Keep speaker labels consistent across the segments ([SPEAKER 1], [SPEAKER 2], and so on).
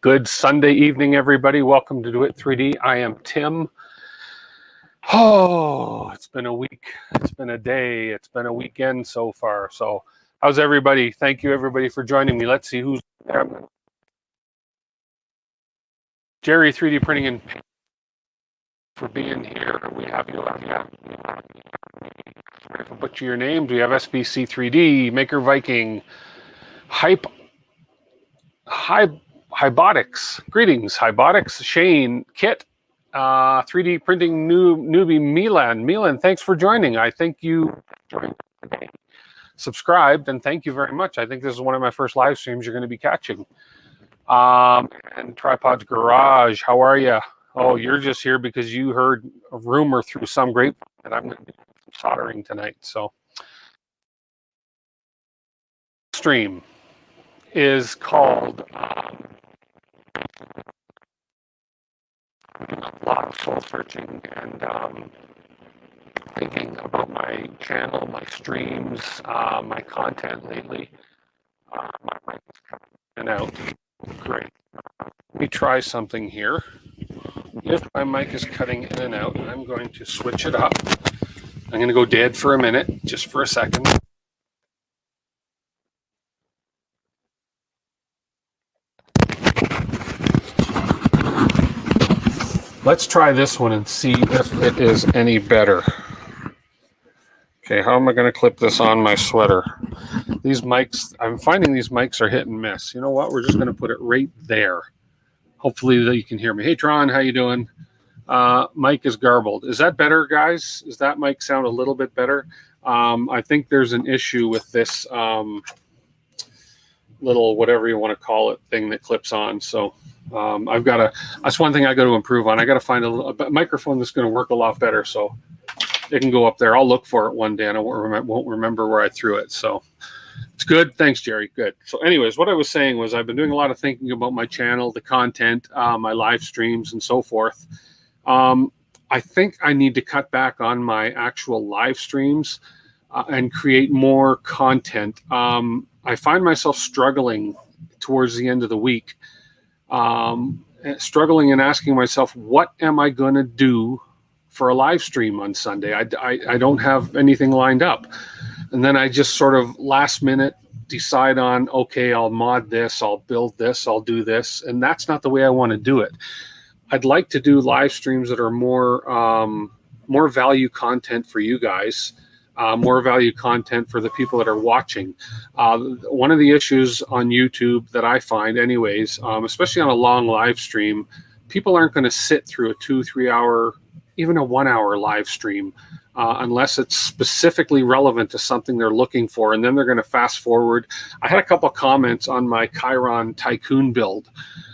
[SPEAKER 1] Good Sunday evening, everybody. Welcome to DWIT 3D. I am Tim. Oh, it's been a week. It's been a day. It's been a weekend so far. So how's everybody? Thank you, everybody, for joining me. Let's see who's there. Jerry 3D Printing and Paint for being here. We have you. Butcher your names. We have SBC 3D, Maker Viking, Hybotics, greetings, Hybotics, Shane, Kit, 3D printing newbie, Milan, thanks for joining. I think you subscribed, and thank you very much. I think this is one of my first live streams you're going to be catching. And Tripods Garage, how are you? Oh, you're just here because you heard a rumor through some grapevine that I'm going to be soldering tonight. So, stream is called a lot of soul searching and thinking about my channel, my streams, my content lately. My mic is coming in and out. Great. Let me try something here. If my mic is cutting in and out, I'm going to switch it up. I'm going to go dead for a minute, just for a second. Let's try this one and see if it is any better. Okay, how am I going to clip this on my sweater? These mics, I'm finding these mics are hit and miss. You know what? We're just going to put it right there. Hopefully that you can hear me. Hey, Tron, how you doing? Mic is garbled. Is that better, guys? Does that mic sound a little bit better? I think there's an issue with this little, whatever you want to call it, thing that clips on. So I've got to, that's one thing I got to improve on. I got to find a microphone that's going to work a lot better so it can go up there. I'll look for it one day and I won't remember where I threw it. So it's good. Thanks, Jerry. Good. So anyways, what I was saying was I've been doing a lot of thinking about my channel, the content, my live streams and so forth. I think I need to cut back on my actual live streams and create more content. I find myself struggling towards the end of the week, struggling and asking myself, what am I going to do for a live stream on Sunday? I don't have anything lined up. And then I just sort of last minute decide on, okay, I'll mod this, I'll build this, I'll do this. And that's not the way I want to do it. I'd like to do live streams that are more value content for you guys. More value content for the people that are watching. One of the issues on YouTube that I find anyways, especially on a long live stream, people aren't going to sit through a 2-3 hour, even a 1 hour live stream unless it's specifically relevant to something they're looking for, and then they're going to fast forward. I had a couple of comments on my Chiron Tycoon build.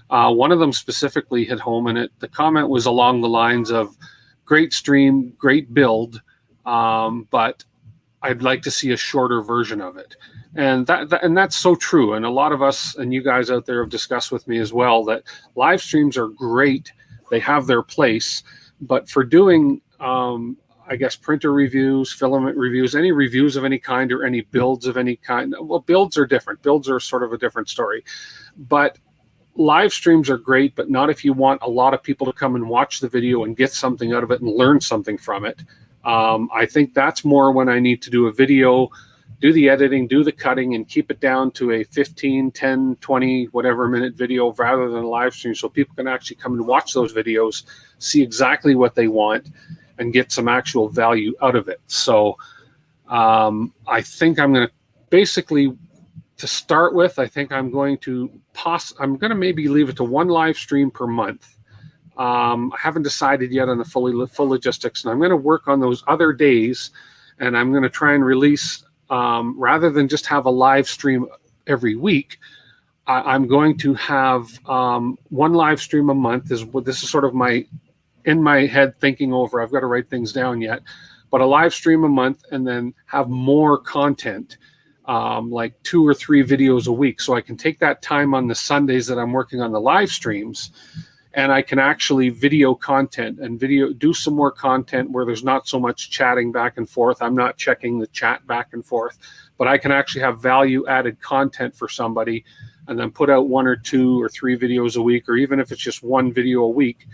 [SPEAKER 1] One of them specifically hit home, and the comment was along the lines of, great stream, great build, but I'd like to see a shorter version of it. And that's so true. And a lot of us and you guys out there have discussed with me as well that live streams are great. They have their place. But for doing, I guess, printer reviews, filament reviews, any reviews of any kind or any builds of any kind, well, builds are different. Builds are sort of a different story. But live streams are great, but not if you want a lot of people to come and watch the video and get something out of it and learn something from it. I think that's more when I need to do a video, do the editing, do the cutting, and keep it down to a 15, 10, 20, whatever minute video rather than a live stream so people can actually come and watch those videos, see exactly what they want, and get some actual value out of it. So I think I'm going to basically, to start with, I think I'm going to maybe leave it to one live stream per month. I haven't decided yet on the full logistics, and I'm going to work on those other days, and I'm going to try and release, rather than just have a live stream every week, I'm going to have one live stream a month. This is sort of in my head thinking over. I've got to write things down yet, but a live stream a month, and then have more content, like 2 or 3 videos a week. So I can take that time on the Sundays that I'm working on the live streams, and I can actually video content and do some more content where there's not so much chatting back and forth. I'm not checking the chat back and forth, but I can actually have value added content for somebody and then put out 1 or 2 or 3 videos a week, or even if it's just 1 video a week,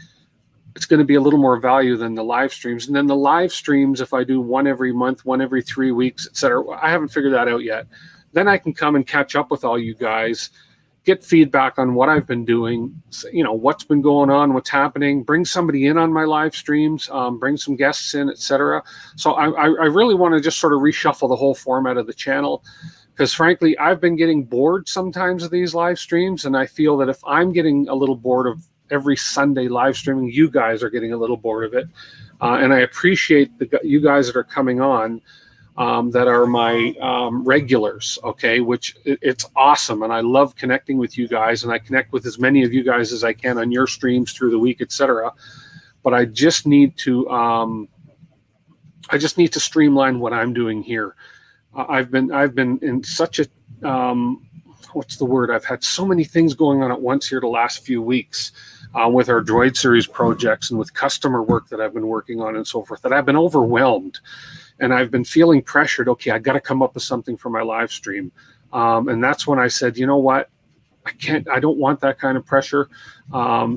[SPEAKER 1] it's going to be a little more value than the live streams. And then the live streams, if I do 1 every month, 1 every 3 weeks, etc., I haven't figured that out yet. Then I can come and catch up with all you guys, get feedback on what I've been doing, what's been going on, what's happening, bring somebody in on my live streams, bring some guests in, etc. So I really want to just sort of reshuffle the whole format of the channel, because frankly, I've been getting bored sometimes of these live streams, and I feel that if I'm getting a little bored of every Sunday live streaming, you guys are getting a little bored of it. And I appreciate you guys that are coming on, that are my regulars, okay, which it's awesome. And I love connecting with you guys, and I connect with as many of you guys as I can on your streams through the week, etc. But I just need to streamline what I'm doing here. I've been in such a what's the word? I've had so many things going on at once here the last few weeks, with our Droid series projects and with customer work that I've been working on and so forth, that I've been overwhelmed. And I've been feeling pressured. Okay, I got to come up with something for my live stream. And that's when I said, you know what? I don't want that kind of pressure.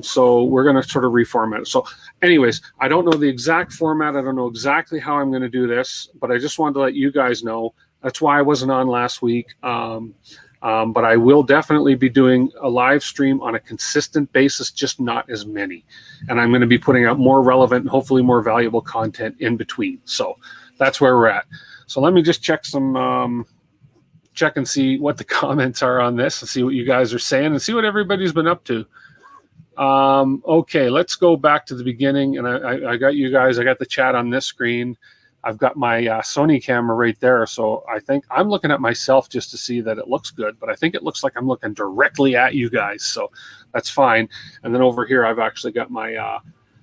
[SPEAKER 1] So we're going to sort of reformat it. So anyways, I don't know the exact format. I don't know exactly how I'm going to do this, but I just wanted to let you guys know. That's why I wasn't on last week. But I will definitely be doing a live stream on a consistent basis, just not as many. And I'm going to be putting out more relevant and hopefully more valuable content in between. So that's where we're at. So let me just check and see what the comments are on this, and see what you guys are saying, and see what everybody's been up to. Okay, let's go back to the beginning. And I got you guys. I got the chat on this screen. I've got my Sony camera right there. So I think I'm looking at myself just to see that it looks good, but I think it looks like I'm looking directly at you guys. So that's fine. And then over here, I've actually got my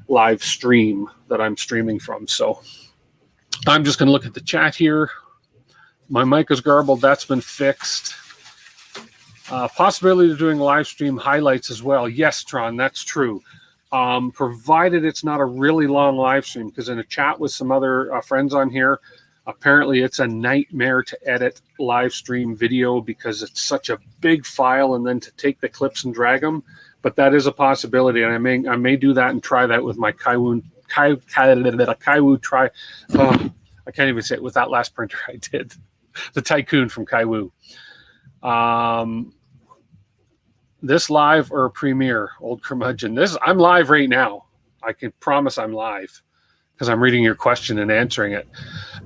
[SPEAKER 1] live stream that I'm streaming from. So I'm just going to look at the chat here. My mic is garbled. That's been fixed. Possibility of doing live stream highlights as well. Yes, Tron, that's true. Provided it's not a really long live stream, because in a chat with some other friends on here, apparently it's a nightmare to edit live stream video because it's such a big file, and then to take the clips and drag them. But that is a possibility, and I may do that and try that with my Kaiwu try. I can't even say it with that last printer I did. The Tycoon from Kaiwu. This live or premiere, old curmudgeon? I'm live right now. I can promise I'm live because I'm reading your question and answering it.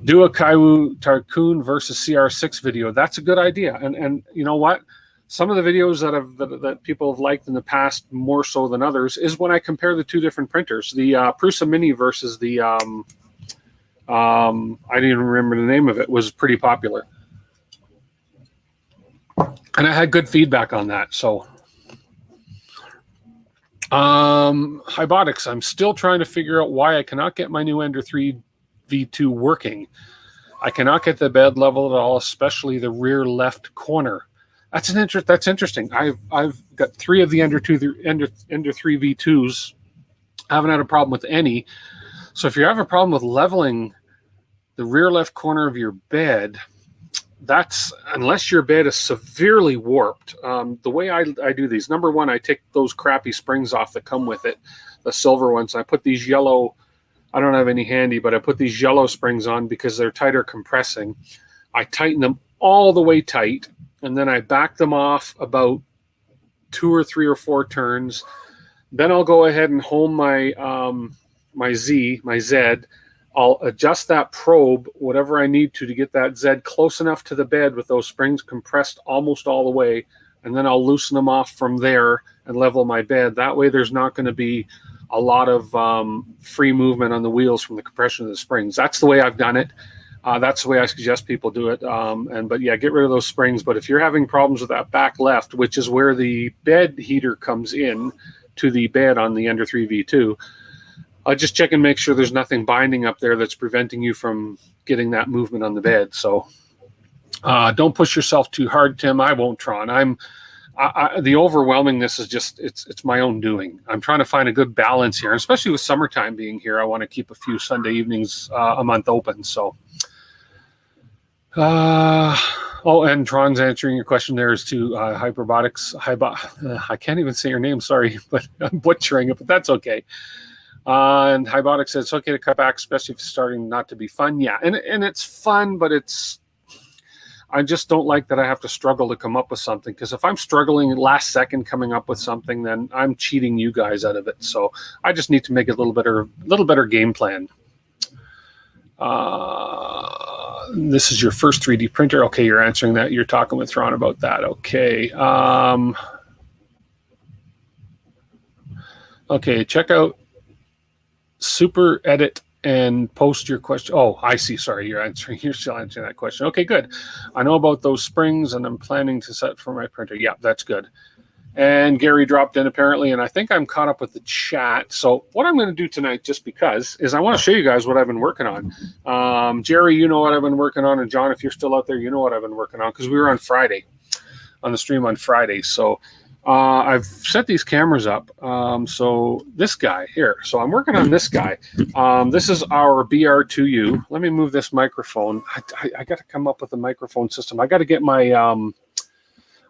[SPEAKER 1] Do a Kaiwu Tycoon versus CR6 video. That's a good idea. And you know what? Some of the videos that people have liked in the past more so than others is when I compare the two different printers. The Prusa Mini versus the I didn't even remember the name of it, was pretty popular. And I had good feedback on that. So Hybotics, I'm still trying to figure out why I cannot get my new Ender 3 V2 working. I cannot get the bed level at all, especially the rear left corner. That's interesting. I've got 3 of the Ender 3 V2s. I haven't had a problem with any. So if you have a problem with leveling the rear left corner of your bed, that's unless your bed is severely warped. The way I do these, number one, I take those crappy springs off that come with it, the silver ones. I put these yellow, I don't have any handy, but I put these yellow springs on because they're tighter compressing. I tighten them all the way tight, and then I back them off about 2 or 3 or 4 turns. Then I'll go ahead and home my my Z. I'll adjust that probe, whatever I need to get that Z close enough to the bed with those springs compressed almost all the way, and then I'll loosen them off from there and level my bed. That way there's not going to be a lot of free movement on the wheels from the compression of the springs. That's the way I've done it. That's the way I suggest people do it. But yeah, get rid of those springs. But if you're having problems with that back left, which is where the bed heater comes in to the bed on the Ender 3 V2, just check and make sure there's nothing binding up there that's preventing you from getting that movement on the bed. So don't push yourself too hard, Tim. I won't, Tron. The overwhelmingness is just, it's my own doing. I'm trying to find a good balance here, especially with summertime being here. I want to keep a few Sunday evenings a month open. So Oh, and Tron's answering your question there is to Hyperbotics. I can't even say your name, sorry, but I'm butchering it, but that's okay. And Hybotic says it's okay to cut back, especially if it's starting not to be fun. Yeah, and it's fun, but I just don't like that I have to struggle to come up with something, because if I'm struggling last second coming up with something, then I'm cheating you guys out of it. So I just need to make a little better game plan. This is your first 3D printer. Okay, you're answering that. You're talking with Ron about that. Okay. Okay, check out Super Edit and post your question. Oh, I see. Sorry, you're still answering that question. Okay, good. I know about those springs, and I'm planning to set for my printer. Yeah, that's good. And Gary dropped in apparently, and I think I'm caught up with the chat. So what I'm going to do tonight, just because, is I want to show you guys what I've been working on. Jerry, you know what I've been working on, and John, if you're still out there, you know what I've been working on, because we were on Friday, on the stream on Friday. So I've set these cameras up. So this guy here. So I'm working on this guy. This is our BR2U. Let me move this microphone. I got to come up with a microphone system. I got to get my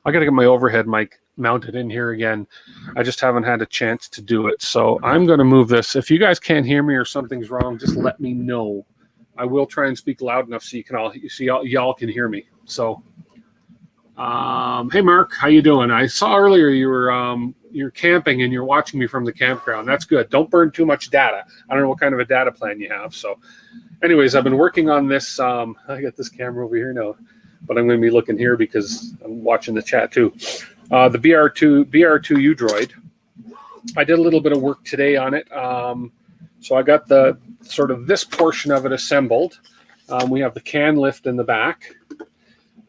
[SPEAKER 1] overhead mic mounted in here again. I just haven't had a chance to do it. So I'm going to move this. If you guys can't hear me or something's wrong, just let me know. I will try and speak loud enough so y'all can hear me. So, hey Mark, how you doing? I saw earlier you're camping and you're watching me from the campground. That's good. Don't burn too much data. I don't know what kind of a data plan you have. So, anyways, I've been working on this. I got this camera over here now, but I'm going to be looking here because I'm watching the chat too. The BR2U droid. I did a little bit of work today on it. So I got the sort of this portion of it assembled. We have the can lift in the back.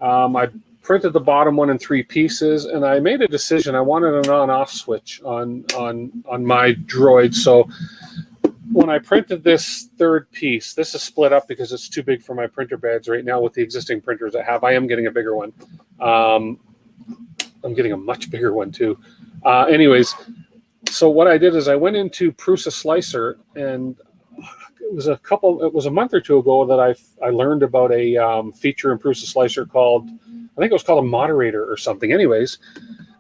[SPEAKER 1] I printed the bottom one in 3 pieces, and I made a decision. I wanted an on-off switch on my droid. So when I printed this third piece, this is split up because it's too big for my printer beds right now with the existing printers I have. I am getting a bigger one. I'm getting a much bigger one too. Anyways, so what I did is I went into Prusa Slicer, and it was a month or two ago that I learned about a feature in Prusa Slicer called, I think it was called a moderator or something. Anyways,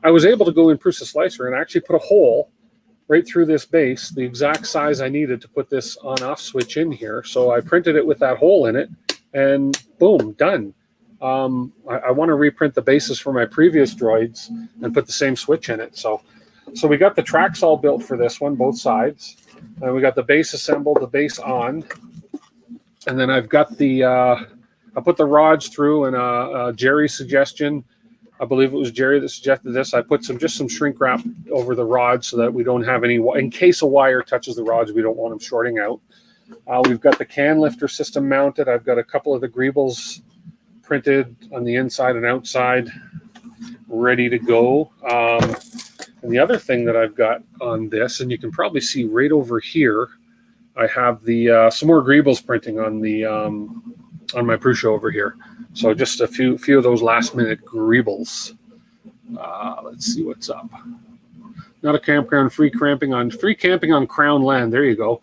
[SPEAKER 1] I was able to go in Prusa Slicer and actually put a hole right through this base, the exact size I needed to put this on-off switch in here. So I printed it with that hole in it, and boom, done. I want to reprint the bases for my previous droids and put the same switch in it. So we got the tracks all built for this one, both sides. And we got the base assembled, the base on. And then I've got I put the rods through, and Jerry's suggestion, I believe it was Jerry that suggested this. I put just some shrink wrap over the rods so that we don't have any, in case a wire touches the rods, we don't want them shorting out. We've got the can lifter system mounted. I've got a couple of the greebles printed on the inside and outside, ready to go. And the other thing that I've got on this, and you can probably see right over here, I have the some more greebles printing on the on my Prusa over here. So just a few of those last minute greebles. Let's see what's up. Not a campground, free camping on Crown land. There you go.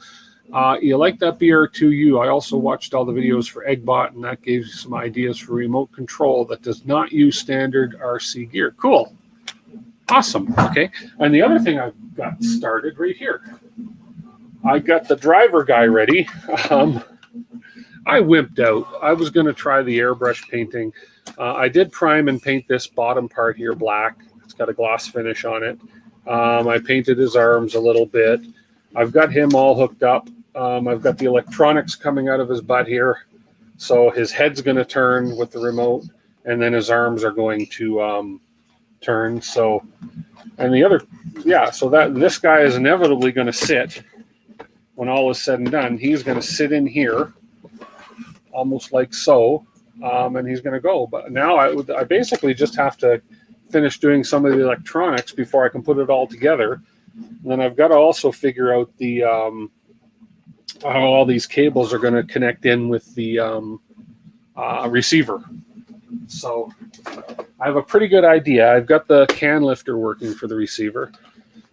[SPEAKER 1] You like that BR2U? I also watched all the videos for Eggbot, and that gave you some ideas for remote control that does not use standard RC gear. Cool. Awesome. Okay. And the other thing I've got started right here, I got the driver guy ready. I wimped out. I was going to try the airbrush painting. I did prime and paint this bottom part here black. It's got a gloss finish on it. I painted his arms a little bit. I've got him all hooked up. I've got the electronics coming out of his butt here. So his head's going to turn with the remote, and then his arms are going to turn. So, and the other, yeah, so this guy is inevitably going to sit when all is said and done. He's going to sit in here, almost like so, and he's going to go. But now I basically just have to finish doing some of the electronics before I can put it all together. And then I've got to also figure out the how all these cables are going to connect in with the receiver. So I have a pretty good idea. I've got the can lifter working for the receiver.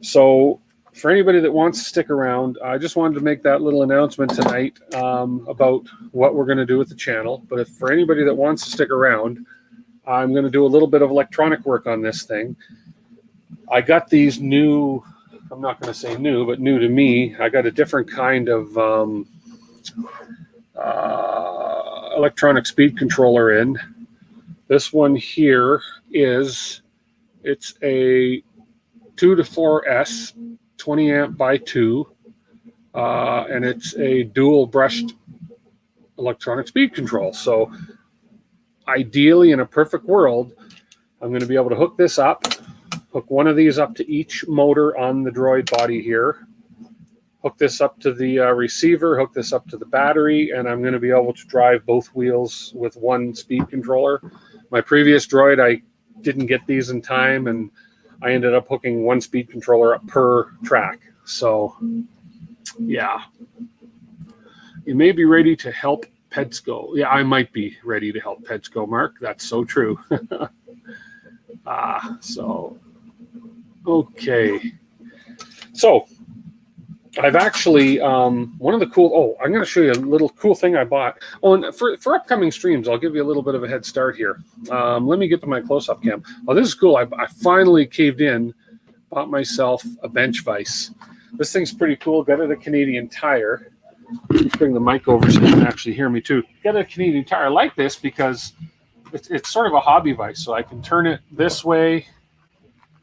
[SPEAKER 1] So for anybody that wants to stick around, I just wanted to make that little announcement tonight about what we're going to do with the channel. But if for anybody that wants to stick around, I'm going to do a little bit of electronic work on this thing. I got these new, I'm not going to say new, but new to me. I got a different kind of electronic speed controller in. This one here it's a 2 to 4S, 20 amp by 2, and it's a dual brushed electronic speed control. So ideally, in a perfect world, I'm going to be able to hook this up, hook one of these up to each motor on the Droid body here, hook this up to the receiver, hook this up to the battery, and I'm going to be able to drive both wheels with one speed controller. My previous Droid, I didn't get these in time, and I ended up hooking one speed controller up per track. So, yeah. You may be ready to help pets go. Yeah, I might be ready to help pets go, Mark. That's so true. Okay. So, I've actually, one of the cool, I'm going to show you a little cool thing I bought. Oh, and for upcoming streams, I'll give you a little bit of a head start here. Let me get to my close-up cam. Oh, this is cool. I finally caved in, bought myself a bench vise. This thing's pretty cool. Got it at a Canadian Tire. Let's bring the mic over so you can actually hear me too. Got it at a Canadian Tire. I like this because it's sort of a hobby vise. So I can turn it this way.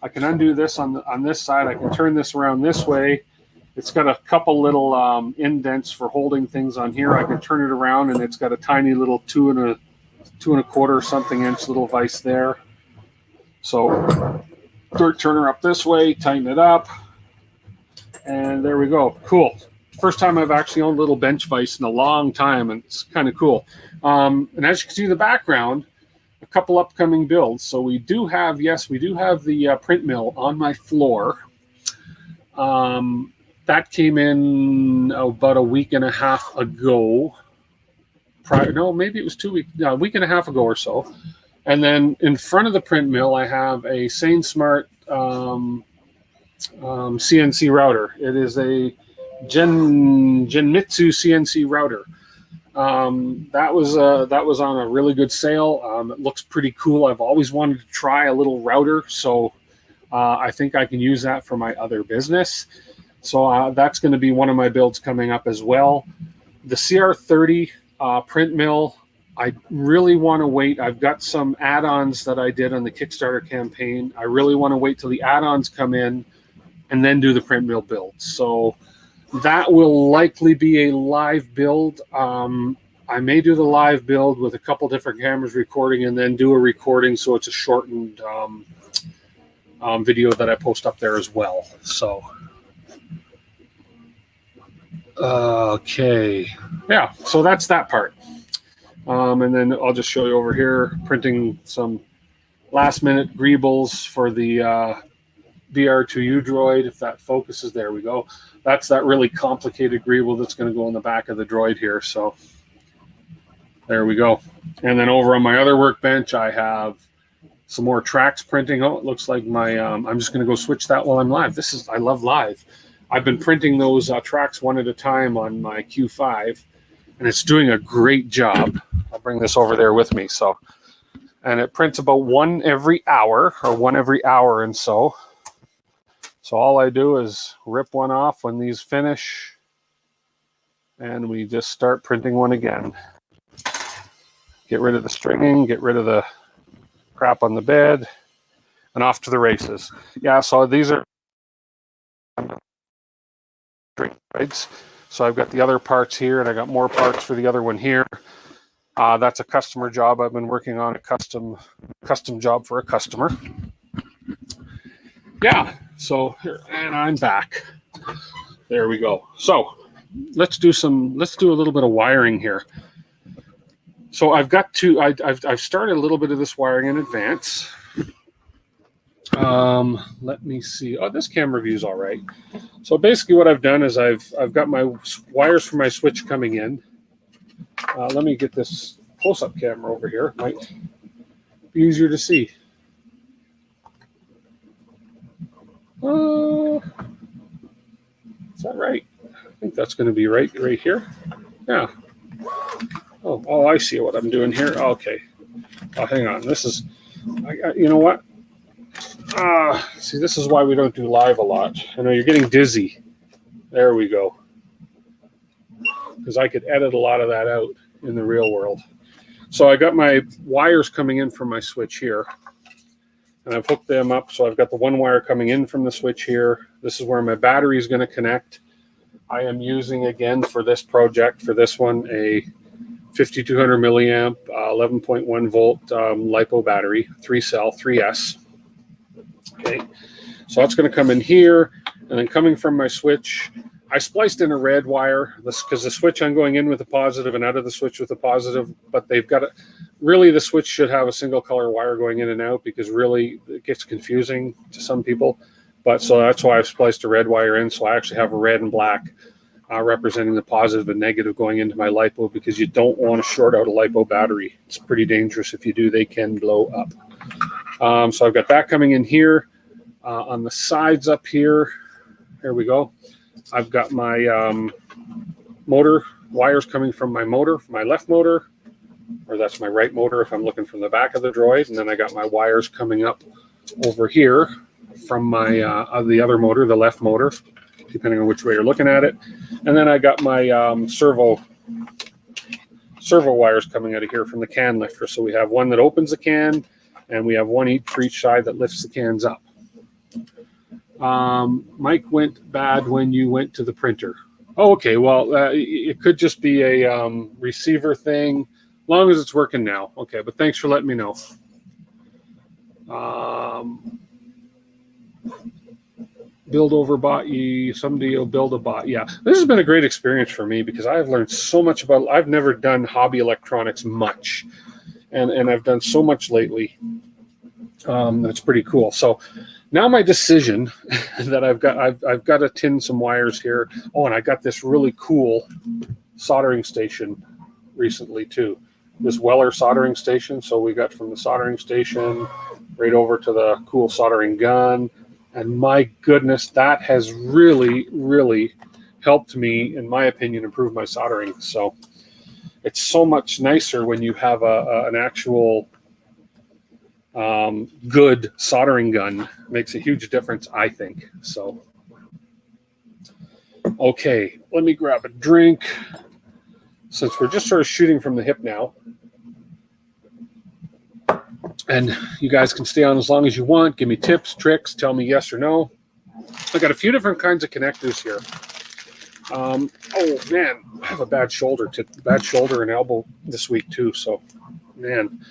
[SPEAKER 1] I can undo this on this side. I can turn this around this way. It's got a couple little indents for holding things on here. I can turn it around, and it's got a tiny little 2 1/4 something inch little vise there. So turn her up this way, tighten it up, and there we go. Cool. First time I've actually owned a little bench vise in a long time, and it's kind of cool. And as you can see in the background, a couple upcoming builds. So we do have the print mill on my floor. That came in about a week and a half ago. Maybe it was 2 weeks, a week and a half ago or so. And then in front of the print mill, I have a SaneSmart CNC router. It is a Genmitsu CNC router. That was on a really good sale. It looks pretty cool. I've always wanted to try a little router, so I think I can use that for my other business. So that's going to be one of my builds coming up as well. The CR30 print mill, I really want to wait. I've got some add-ons that I did on the Kickstarter campaign. I really want to wait till the add-ons come in and then do the print mill build. So that will likely be a live build. I may do the live build with a couple different cameras recording and then do a recording so it's a shortened video that I post up there as well. So... okay, yeah, so that's that part. And then I'll just show you over here, printing some last minute greebles for the DR2U droid. If that focuses, there we go. That's that really complicated greeble that's going to go in the back of the droid here. So there we go. And then over on my other workbench, I have some more tracks printing. Oh, it looks like my, I'm just going to go switch that while I'm live. I love live. I've been printing those tracks one at a time on my Q5, and it's doing a great job. I'll bring this over there with me. So, and it prints about one every hour and so. So all I do is rip one off when these finish, and we just start printing one again. Get rid of the stringing, get rid of the crap on the bed, and off to the races. Yeah, so these are droids. So I've got the other parts here, and I got more parts for the other one here. That's a customer job. I've been working on a custom job for a customer. Yeah, so here, and I'm back. There we go. So let's do a little bit of wiring here. So I've started a little bit of this wiring in advance. Let me see. Oh, this camera view is all right. So basically what I've done is I've got my wires for my switch coming in. Let me get this close-up camera over here. Might be easier to see. Is that right? I think that's going to be right here. Yeah. Oh, I see what I'm doing here. Okay. Oh, hang on. This is, you know what? See, this is why we don't do live a lot. I know you're getting dizzy. There we go. Because I could edit a lot of that out in the real world. So I got my wires coming in from my switch here. And I've hooked them up. So I've got the one wire coming in from the switch here. This is where my battery is going to connect. I am using, again, for this project, for this one, a 5200 milliamp, 11.1 volt LiPo battery, 3-cell, 3S. Okay, so that's going to come in here, and then coming from my switch, I spliced in a red wire because the switch I'm going in with a positive and out of the switch with a positive, but they've got really the switch should have a single color wire going in and out because really it gets confusing to some people. But so that's why I've spliced a red wire in, so I actually have a red and black representing the positive and negative going into my LiPo because you don't want to short out a LiPo battery. It's pretty dangerous. If you do, they can blow up. So I've got that coming in here. On the sides up here, here we go. I've got my motor wires coming from my motor, my left motor, or that's my right motor if I'm looking from the back of the droid. And then I got my wires coming up over here from my the other motor, the left motor, depending on which way you're looking at it. And then I got my servo wires coming out of here from the can lifter. So we have one that opens the can, and we have one for each side that lifts the cans up. Mike went bad when you went to the printer. Oh, okay. Well, it could just be a receiver thing, as long as it's working now. Okay, but thanks for letting me know. Build over bot, somebody will build a bot. Yeah, this has been a great experience for me because I've learned so much about, I've never done hobby electronics much, and I've done so much lately. That's pretty cool. So now my decision that I've got to tin some wires here. Oh, and I got this really cool soldering station recently too. This Weller soldering station. So we got from the soldering station right over to the cool soldering gun. And my goodness, that has really, really helped me, in my opinion, improve my soldering. So it's so much nicer when you have an actual good soldering gun. Makes a huge difference, I think. So, okay, let me grab a drink since we're just sort of shooting from the hip now. And you guys can stay on as long as you want. Give me tips, tricks, tell me yes or no. I got a few different kinds of connectors here. Oh man, I have a bad shoulder and elbow this week too. So, man,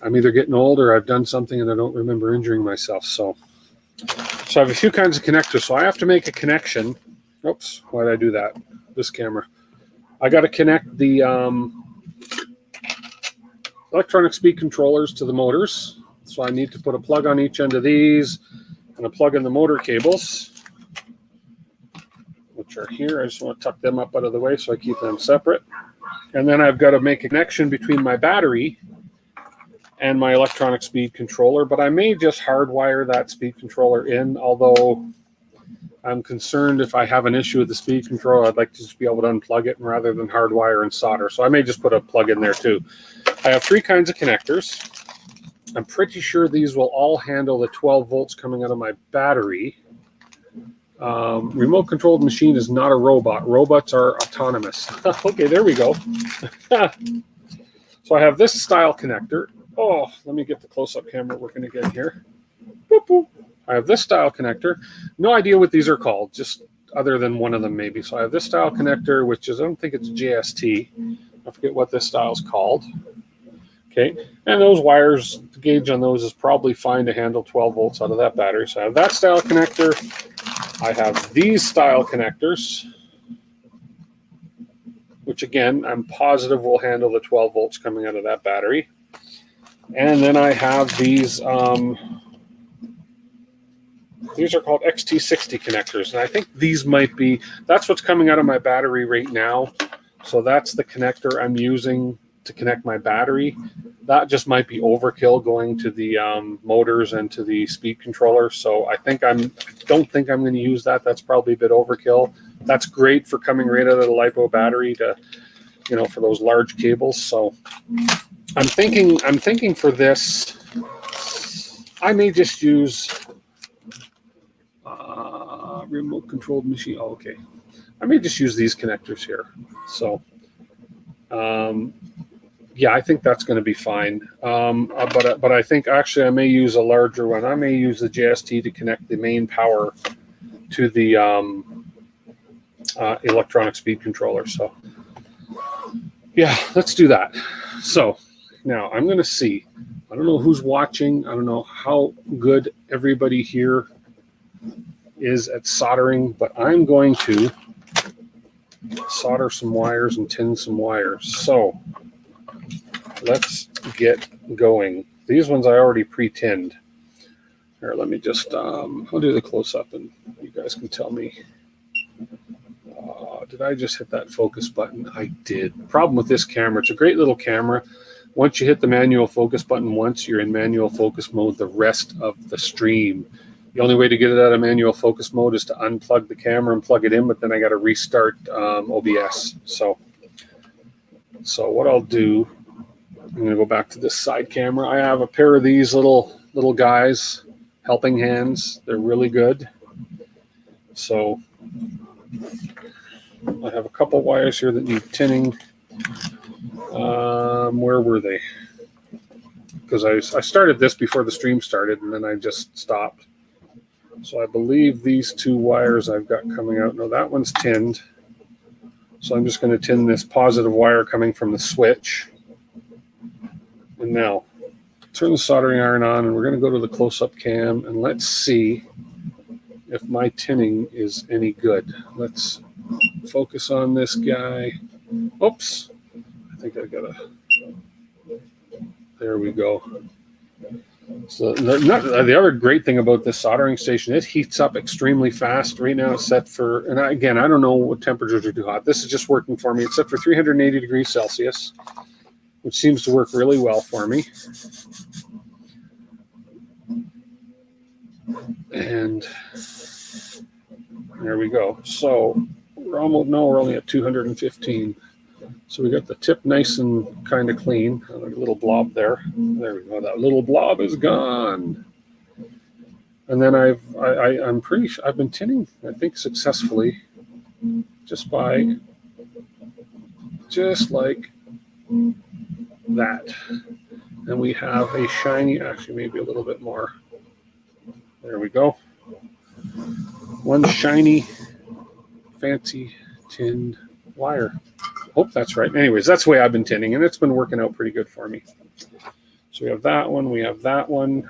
[SPEAKER 1] I'm either getting old or I've done something and I don't remember injuring myself. So I have a few kinds of connectors. So I have to make a connection. Oops, why did I do that? This camera. I got to connect the electronic speed controllers to the motors. So I need to put a plug on each end of these and a plug in the motor cables, which are here. I just want to tuck them up out of the way so I keep them separate. And then I've got to make a connection between my battery and my electronic speed controller, but I may just hardwire that speed controller in, although I'm concerned if I have an issue with the speed controller, I'd like to just be able to unplug it rather than hardwire and solder. So I may just put a plug in there too. I have three kinds of connectors. I'm pretty sure these will all handle the 12 volts coming out of my battery. Remote controlled machine is not a robot. Robots are autonomous. Okay, there we go. So I have this style connector. Oh, let me get the close-up camera working again here. Boop, boop. I have this style connector. No idea what these are called, just other than one of them maybe. So I have this style connector, which is, I don't think it's JST. I forget what this style is called. Okay, and those wires, the gauge on those is probably fine to handle 12 volts out of that battery. So I have that style connector. I have these style connectors, which again, I'm positive will handle the 12 volts coming out of that battery. And then I have these are called Xt60 connectors. And I think these might be, that's what's coming out of my battery right now. So that's the connector I'm using to connect my battery. That just might be overkill going to the motors and to the speed controller. So I don't think I'm going to use that. That's probably a bit overkill. That's great for coming right out of the LiPo battery to, you know, for those large cables. So I'm thinking for this, I may just use remote controlled machine. Oh, okay. I may just use these connectors here. So, yeah, I think that's going to be fine. But I think actually I may use a larger one. I may use the JST to connect the main power to the electronic speed controller. So, yeah, let's do that. So now I'm going to see. I don't know who's watching. I don't know how good everybody here is at soldering, but I'm going to solder some wires and tin some wires. So let's get going. These ones I already pre-tinned. Here, let me just, I'll do the close-up and you guys can tell me. Did I just hit that focus button? I did. Problem with this camera, it's a great little camera. Once you hit the manual focus button once, you're in manual focus mode the rest of the stream. The only way to get it out of manual focus mode is to unplug the camera and plug it in, but then I got to restart OBS. So what I'll do, I'm going to go back to this side camera. I have a pair of these little guys, helping hands. They're really good. So I have a couple wires here that need tinning. Where were they? Because I started this before the stream started, and then I just stopped. So I believe these two wires I've got coming out. No, that one's tinned. So I'm just going to tin this positive wire coming from the switch. And now, turn the soldering iron on, and we're going to go to the close-up cam, and let's see if my tinning is any good. Let's focus on this guy. Oops. I think I got to... There we go. So the other great thing about this soldering station, it heats up extremely fast. Right now it's set for, and again, I don't know what temperatures are too hot. This is just working for me. It's set for 380 degrees Celsius, which seems to work really well for me. And there we go. So we're only at 215. So we got the tip nice and kind of clean. A little blob there. There we go. That little blob is gone. And then I've been tinning, I think, successfully, just like that. And we have a shiny, actually maybe a little bit more. There we go. One shiny, fancy tinned wire. Hope that's right. Anyways, that's the way I've been tinning, and it's been working out pretty good for me. So we have that one. We have that one.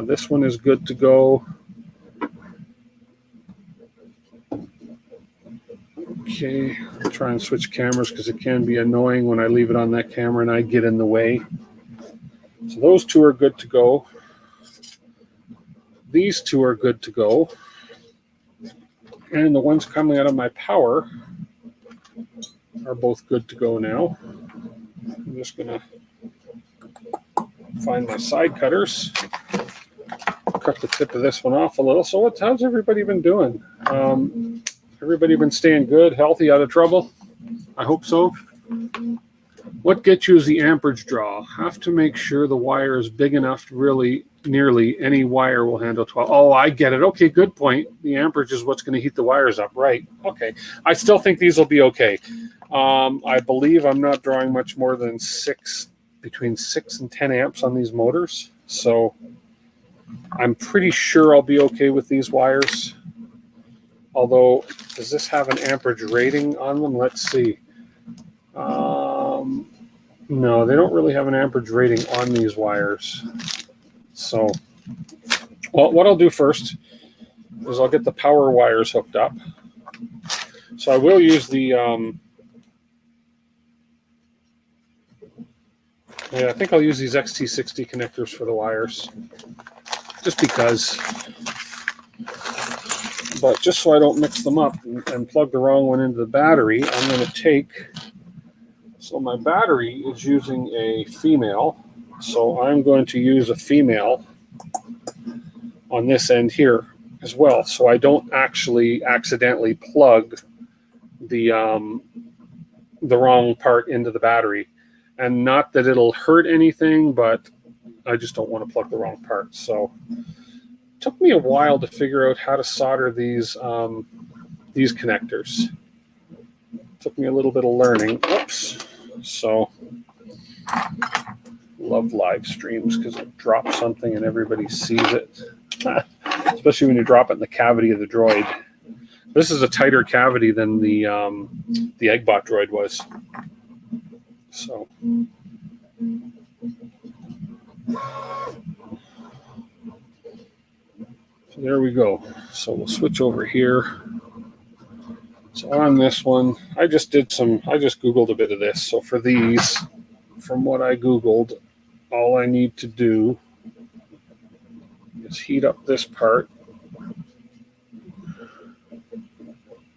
[SPEAKER 1] This one is good to go. Okay, I'll try and switch cameras because it can be annoying when I leave it on that camera and I get in the way. So those two are good to go. These two are good to go. And the ones coming out of my power are both good to go now. I'm just going to find my side cutters. Cut the tip of this one off a little. So how's everybody been doing? Everybody been staying good, healthy, out of trouble? I hope so. What gets you is the amperage draw. Have to make sure the wire is big enough to really nearly any wire will handle 12. Oh, I get it. Okay, good point. The amperage is what's going to heat the wires up. Right. Okay. I still think these will be okay. I believe I'm not drawing much more than between 6 and 10 amps on these motors. So I'm pretty sure I'll be okay with these wires. Although, does this have an amperage rating on them? Let's see. No, they don't really have an amperage rating on these wires. So, well, what I'll do first is I'll get the power wires hooked up. So I will use the, I think I'll use these Xt60 connectors for the wires, just because. But just so I don't mix them up and plug the wrong one into the battery, I'm going to take, so So my battery is using a female, so I'm going to use a female on this end here as well, so I don't actually accidentally plug the wrong part into the battery. And not that it'll hurt anything, but I just don't want to plug the wrong part. So it took me a while to figure out how to solder these connectors. It took me a little bit of learning. Oops. So love live streams because it drops something and everybody sees it. Especially when you drop it in the cavity of the droid. This is a tighter cavity than the Eggbot droid was. So there we go. So we'll switch over here. So on this one, I just Googled a bit of this. So for these, from what I Googled, all I need to do is heat up this part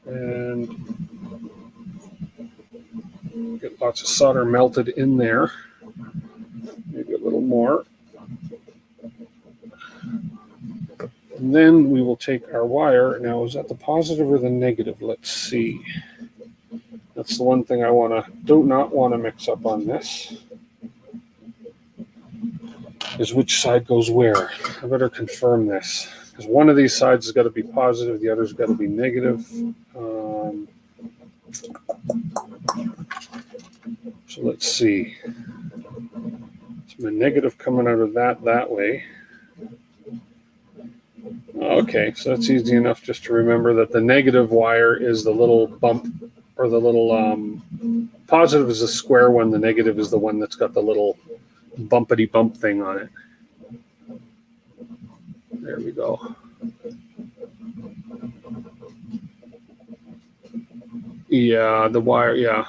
[SPEAKER 1] and get lots of solder melted in there. Maybe a little more. And then we will take our wire. Now, is that the positive or the negative? Let's see. That's the one thing I do not want to mix up on this. Is which side goes where. I better confirm this. Because one of these sides has got to be positive, the other's got to be negative. So let's see. So my negative coming out of that way. Okay, so that's easy enough just to remember that the negative wire is the little bump, or the little positive is the square one, the negative is the one that's got the little bumpity bump thing on it. There we go. Yeah, the wire, yeah.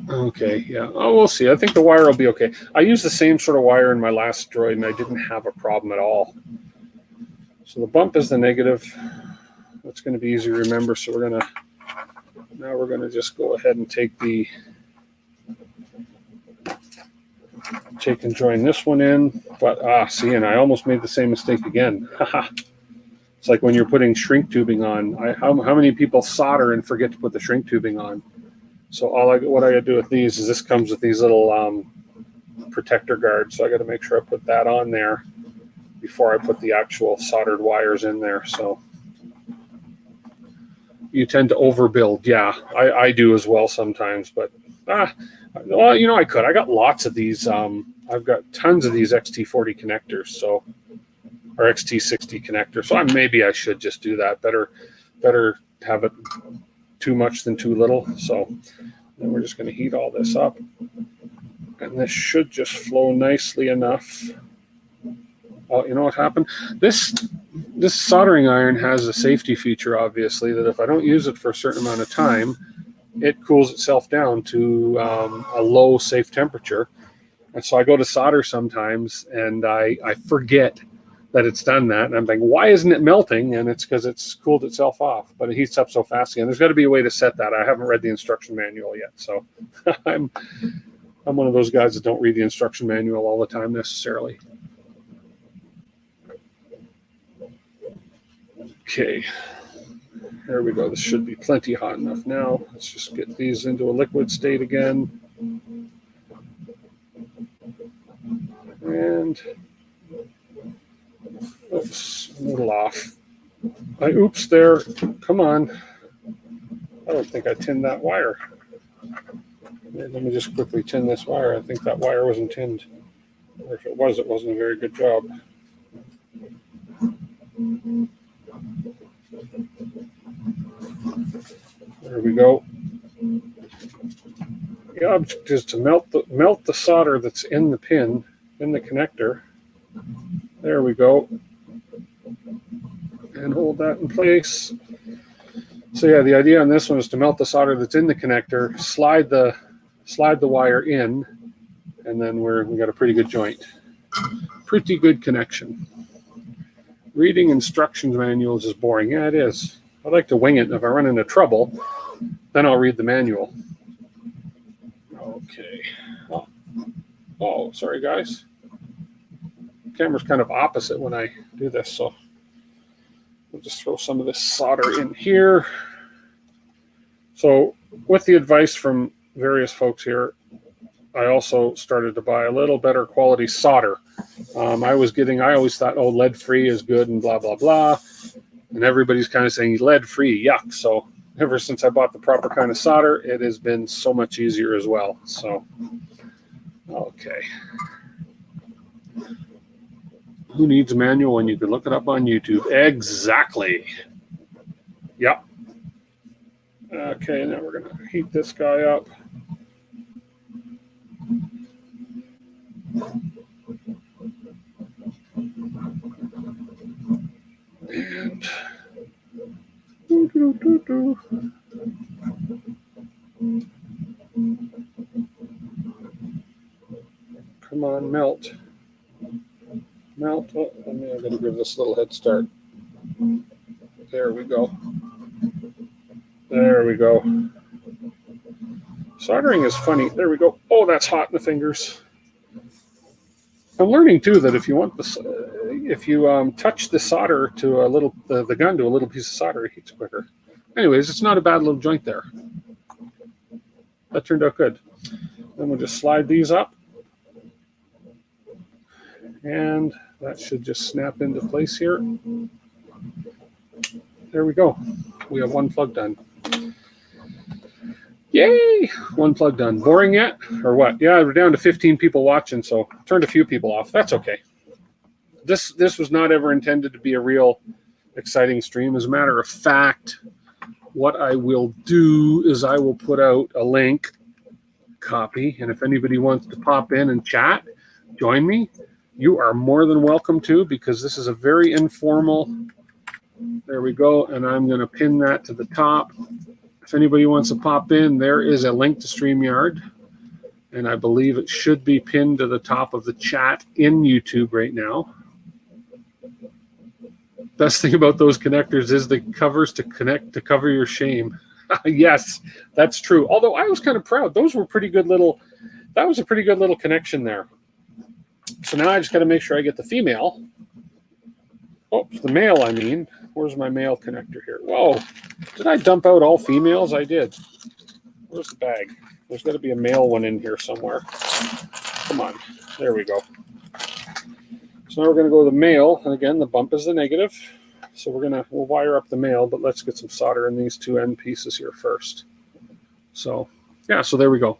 [SPEAKER 1] Okay, yeah. Oh, we'll see. I think the wire will be okay. I used the same sort of wire in my last droid, and I didn't have a problem at all. So the bump is the negative. That's going to be easy to remember. So we're going to just go ahead and take and join this one in. But see, and I almost made the same mistake again. It's like when you're putting shrink tubing on. How many people solder and forget to put the shrink tubing on? So what I got to do with these is this comes with these little protector guards. So I got to make sure I put that on there before I put the actual soldered wires in there. So you tend to overbuild. Yeah, I do as well sometimes. But well, you know, I got lots of these. I've got tons of these Xt40 connectors. So or Xt60 connectors. So maybe I should just do that. Better have it too much than too little. So then we're just going to heat all this up, and this should just flow nicely enough. Oh, you know what happened? This soldering iron has a safety feature, obviously, that if I don't use it for a certain amount of time, it cools itself down to a low safe temperature. And so I go to solder sometimes, and I forget that it's done that, and I'm thinking, why isn't it melting? And it's because it's cooled itself off, but it heats up so fast again. There's got to be a way to set that. I haven't read the instruction manual yet, so I'm one of those guys that don't read the instruction manual all the time necessarily. Okay, there we go. This should be plenty hot enough now. Let's just get these into a liquid state again. And oops, a little off. Oops there. Come on. I don't think I tinned that wire. Let me just quickly tin this wire. I think that wire wasn't tinned. Or if it was, it wasn't a very good job. There we go. The object is to melt the solder that's in the pin, in the connector. There we go. And hold that in place. So yeah, the idea on this one is to melt the solder that's in the connector, slide the wire in, and then we got a pretty good joint. Pretty good connection. Reading instructions manuals is boring. Yeah, it is. I like to wing it. If I run into trouble, then I'll read the manual. Okay. Oh, sorry, guys. Camera's kind of opposite when I do this, so we'll just throw some of this solder in here. So with the advice from various folks here, I also started to buy a little better quality solder. I always thought, oh, lead-free is good and blah, blah, blah. And everybody's kind of saying lead-free, yuck. So ever since I bought the proper kind of solder, it has been so much easier as well. So, okay. Who needs a manual when you can look it up on YouTube? Exactly. Yep. Okay, now we're going to heat this guy up. And come on, melt. Melt. Oh, I'm going to give this a little head start. There we go. There we go. Soldering is funny. There we go. Oh, that's hot in the fingers. I'm learning too that if you want this, if you touch the solder to a little, the gun to a little piece of solder, it heats quicker. Anyways, it's not a bad little joint there. That turned out good. Then we'll just slide these up, and that should just snap into place here. There we go. We have one plug done. Yay! One plug done. Boring yet? Or what? Yeah, we're down to 15 people watching, so turned a few people off. That's okay. This was not ever intended to be a real exciting stream. As a matter of fact, what I will do is I will put out a link copy, and if anybody wants to pop in and chat, join me. You are more than welcome to, because this is a very informal. There we go, and I'm going to pin that to the top. If anybody wants to pop in, there is a link to StreamYard, and I believe it should be pinned to the top of the chat in YouTube right now. Best thing about those connectors is the covers to cover your shame. Yes, that's true. Although I was kind of proud. Those were pretty good little, that was a pretty good little connection there. So now I just got to make sure I get the female. Oh, the male, I mean. Where's my male connector here? Whoa, did I dump out all females? I did. Where's the bag? There's got to be a male one in here somewhere. Come on, there we go. So now we're going to go to the male, and again, the bump is the negative. So we'll wire up the male, but let's get some solder in these two end pieces here first. So yeah, so there we go.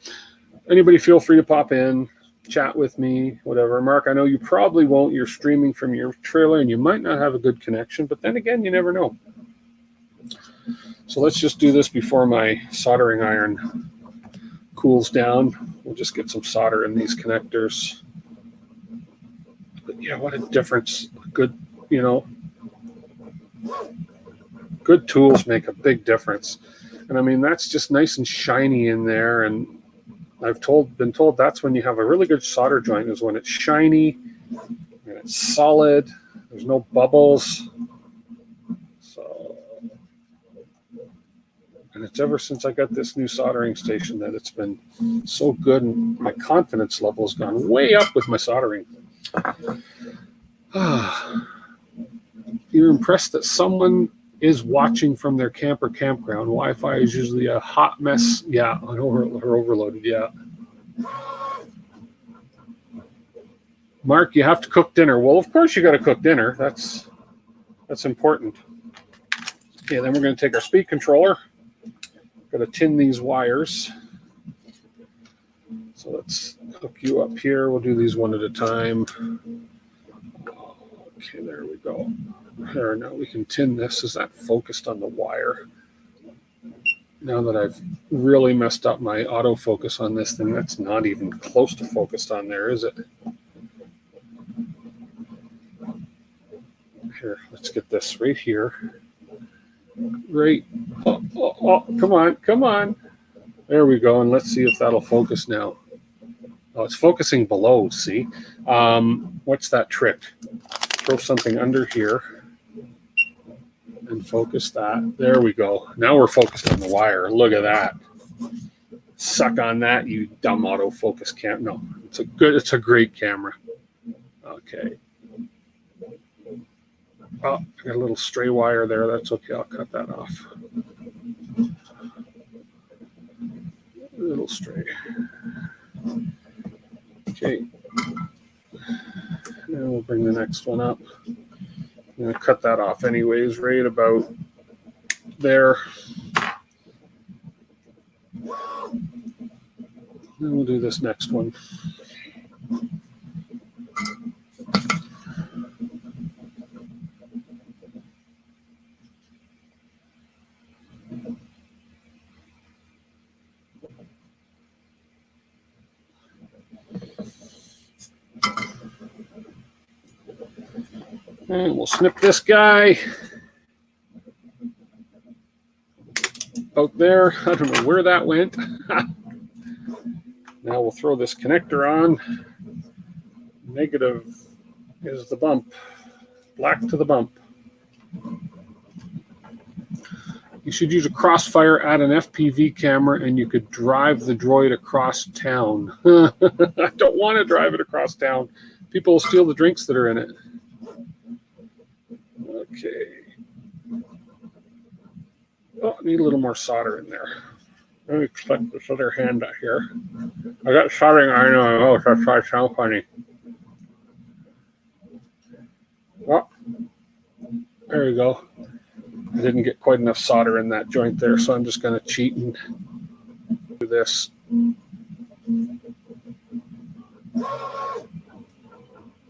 [SPEAKER 1] Anybody feel free to pop in, chat with me, whatever. Mark, I know you probably won't. You're streaming from your trailer and you might not have a good connection, but then again, you never know. So let's just do this before my soldering iron cools down. We'll just get some solder in these connectors. But yeah, what a difference. Good, you know, good tools make a big difference. And I mean, that's just nice and shiny in there. And I've been told that's when you have a really good solder joint, is when it's shiny and it's solid. There's no bubbles. So, and it's ever since I got this new soldering station that it's been so good, and my confidence level has gone way up with my soldering. You're impressed that someone is watching from their camp or campground. Wi-Fi is usually a hot mess. Yeah, or overloaded. Yeah. Mark, you have to cook dinner. Well, of course you got to cook dinner. That's important. Okay, then we're going to take our speed controller. Got to tin these wires. So let's hook you up here. We'll do these one at a time. Okay, there we go. There, now we can tin this. Is that focused on the wire? Now that I've really messed up my autofocus on this thing, that's not even close to focused on there, is it? Here, let's get this right here. Right. Oh, come on, come on. There we go, and let's see if that'll focus now. Oh, it's focusing below, see? What's that trick? Throw something under here. and focus that. There we go. Now we're focused on the wire. Look at that. Suck on that, you dumb autofocus cam. No, it's a great camera. Okay. Oh, I got a little stray wire there. That's okay. I'll cut that off. A little stray. Okay. And we'll bring the next one up. I'm going to cut that off anyways, right about there. Then we'll do this next one. And we'll snip this guy out there. I don't know where that went. Now we'll throw this connector on. Negative is the bump. Black to the bump. You should use a crossfire at an FPV camera and you could drive the droid across town. I don't want to drive it across town. People will steal the drinks that are in it. Okay. Oh, I need a little more solder in there. Let me collect this other hand out here. I got soldering iron on my mouth. That's why it sounds funny. Oh, there we go. I didn't get quite enough solder in that joint there, so I'm just going to cheat and do this.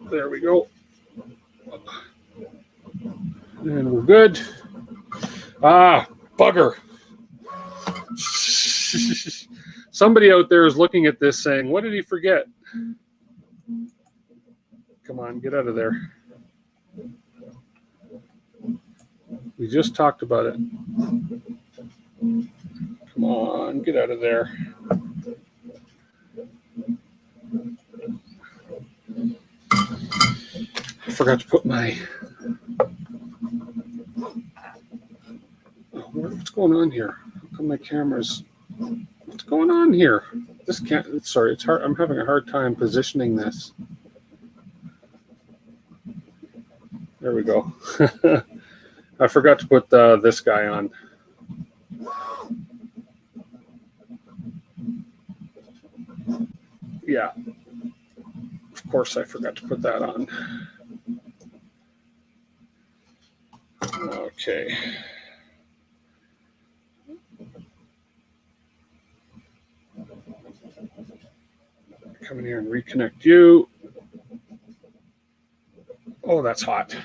[SPEAKER 1] There we go. And we're good. Ah, bugger. Somebody out there is looking at this saying, what did he forget? Come on, get out of there. We just talked about it. Come on, get out of there. I forgot to put my... What's going on here? How come my camera's... What's going on here? This can't... Sorry, it's hard. I'm having a hard time positioning this. There we go. I forgot to put this guy on. Yeah. Of course I forgot to put that on. Okay. Come in here and reconnect you. Oh, that's hot.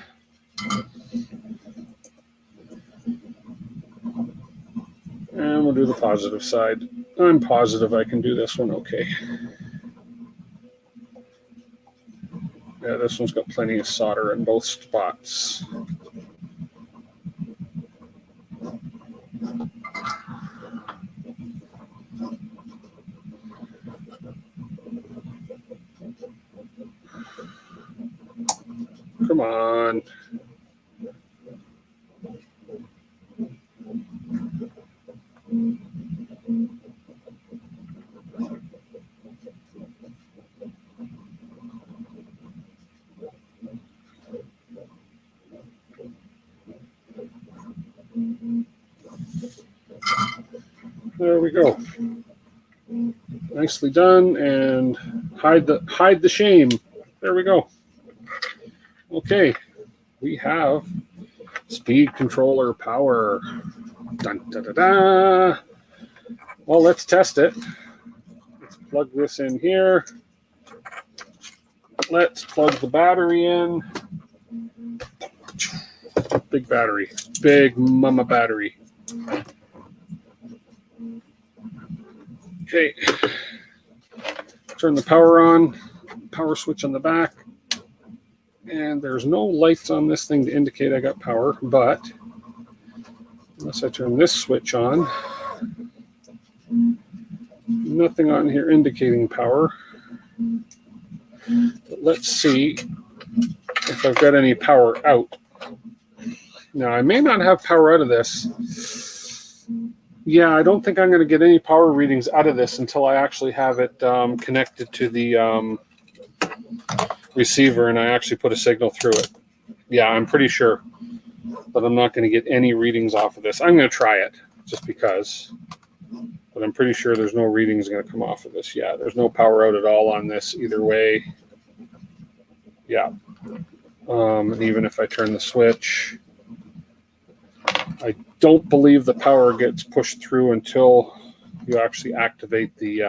[SPEAKER 1] And we'll do the positive side. I'm positive I can do this one okay. Yeah, this one's got plenty of solder in both spots. Come on. There we go. Nicely done, and hide the shame. There we go. Okay, we have speed controller power. Dun, da, da, da. Well, let's test it. Let's plug this in here. Let's plug the battery in. Big battery, big mama battery. Okay, turn the power on, power switch on the back. And there's no lights on this thing to indicate I got power, but unless I turn this switch on, nothing on here indicating power. But let's see if I've got any power out. Now, I may not have power out of this. Yeah, I don't think I'm going to get any power readings out of this until I actually have it connected to the receiver and I actually put a signal through it. Yeah, I'm pretty sure. But I'm not going to get any readings off of this. I'm going to try it just because. But I'm pretty sure there's no readings going to come off of this. Yeah, there's no power out at all on this either way. Yeah. And even if I turn the switch, I don't believe the power gets pushed through until you actually activate the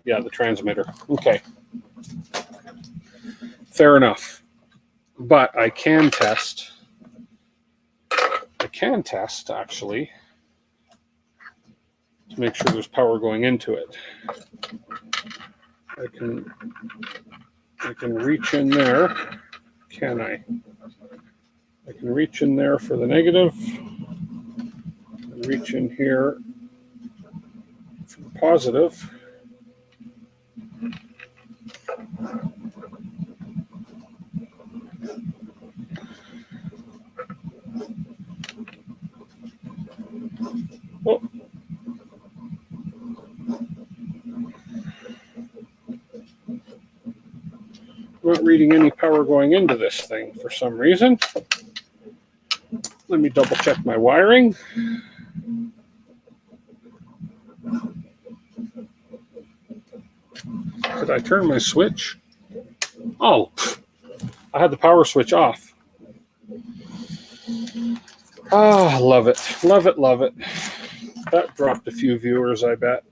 [SPEAKER 1] the transmitter. Okay. Fair enough. But I can test actually to make sure there's power going into it. I can reach in there. Can I? I can reach in there for the negative. And reach in here for the positive. Oh. I'm not reading any power going into this thing for some reason. Let me double check my wiring. Did I turn my switch? Oh, I had the power switch off. Ah, love it. Love it, love it. That dropped a few viewers, I bet.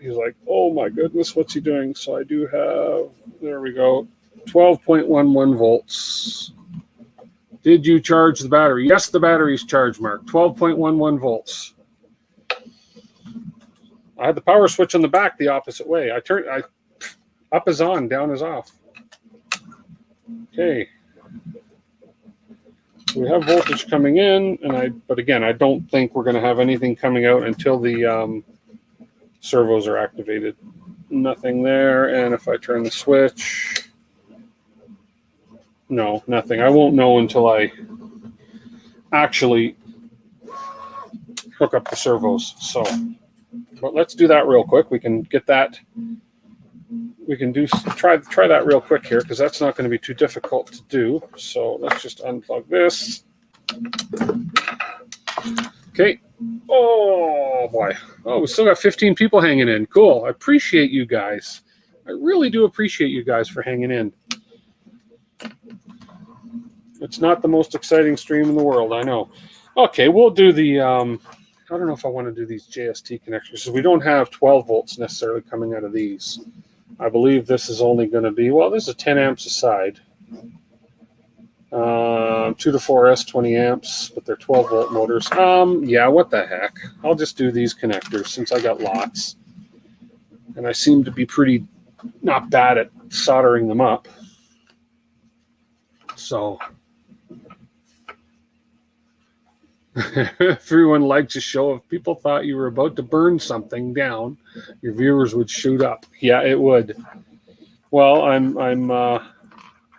[SPEAKER 1] He's like, oh my goodness, what's he doing? So I do have, there we go, 12.11 volts. Did you charge the battery? Yes, the battery's charged, Mark. 12.11 volts. I had the power switch on the back the opposite way. Up is on, down is off. Okay. We have voltage coming in, but again, I don't think we're going to have anything coming out until the servos are activated. Nothing there, and if I turn the switch, no, nothing. I won't know until I actually hook up the servos. So, but let's do that real quick. We can get that. We can try that real quick here because that's not going to be too difficult to do. So let's just unplug this. Okay. Oh boy. Oh, we still got 15 people hanging in. Cool. I appreciate you guys. I really do appreciate you guys for hanging in. It's not the most exciting stream in the world, I know. Okay, we'll do the, I don't know if I want to do these JST connectors because we don't have 12 volts necessarily coming out of these. I believe this is only going to be, well, this is 10 amps aside. 2 to 4S, 20 amps, but they're 12 volt motors. Yeah, what the heck? I'll just do these connectors since I got lots. And I seem to be pretty not bad at soldering them up. So everyone likes a show. If people thought you were about to burn something down, your viewers would shoot up. Yeah, it would. Well, I'm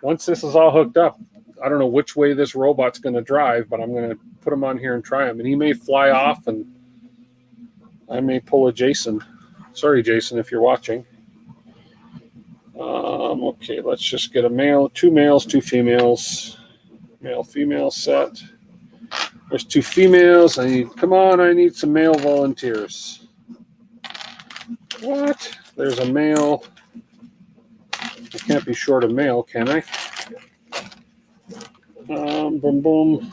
[SPEAKER 1] once this is all hooked up, I don't know which way this robot's going to drive, but I'm going to put him on here and try him. And he may fly off and I may pull a Jason. Sorry, Jason, if you're watching. Okay, let's just get a male, 2 males, 2 females. Male, female set. There's 2 females. I need some male volunteers. What? There's a male. I can't be short of male, can I? Boom, boom.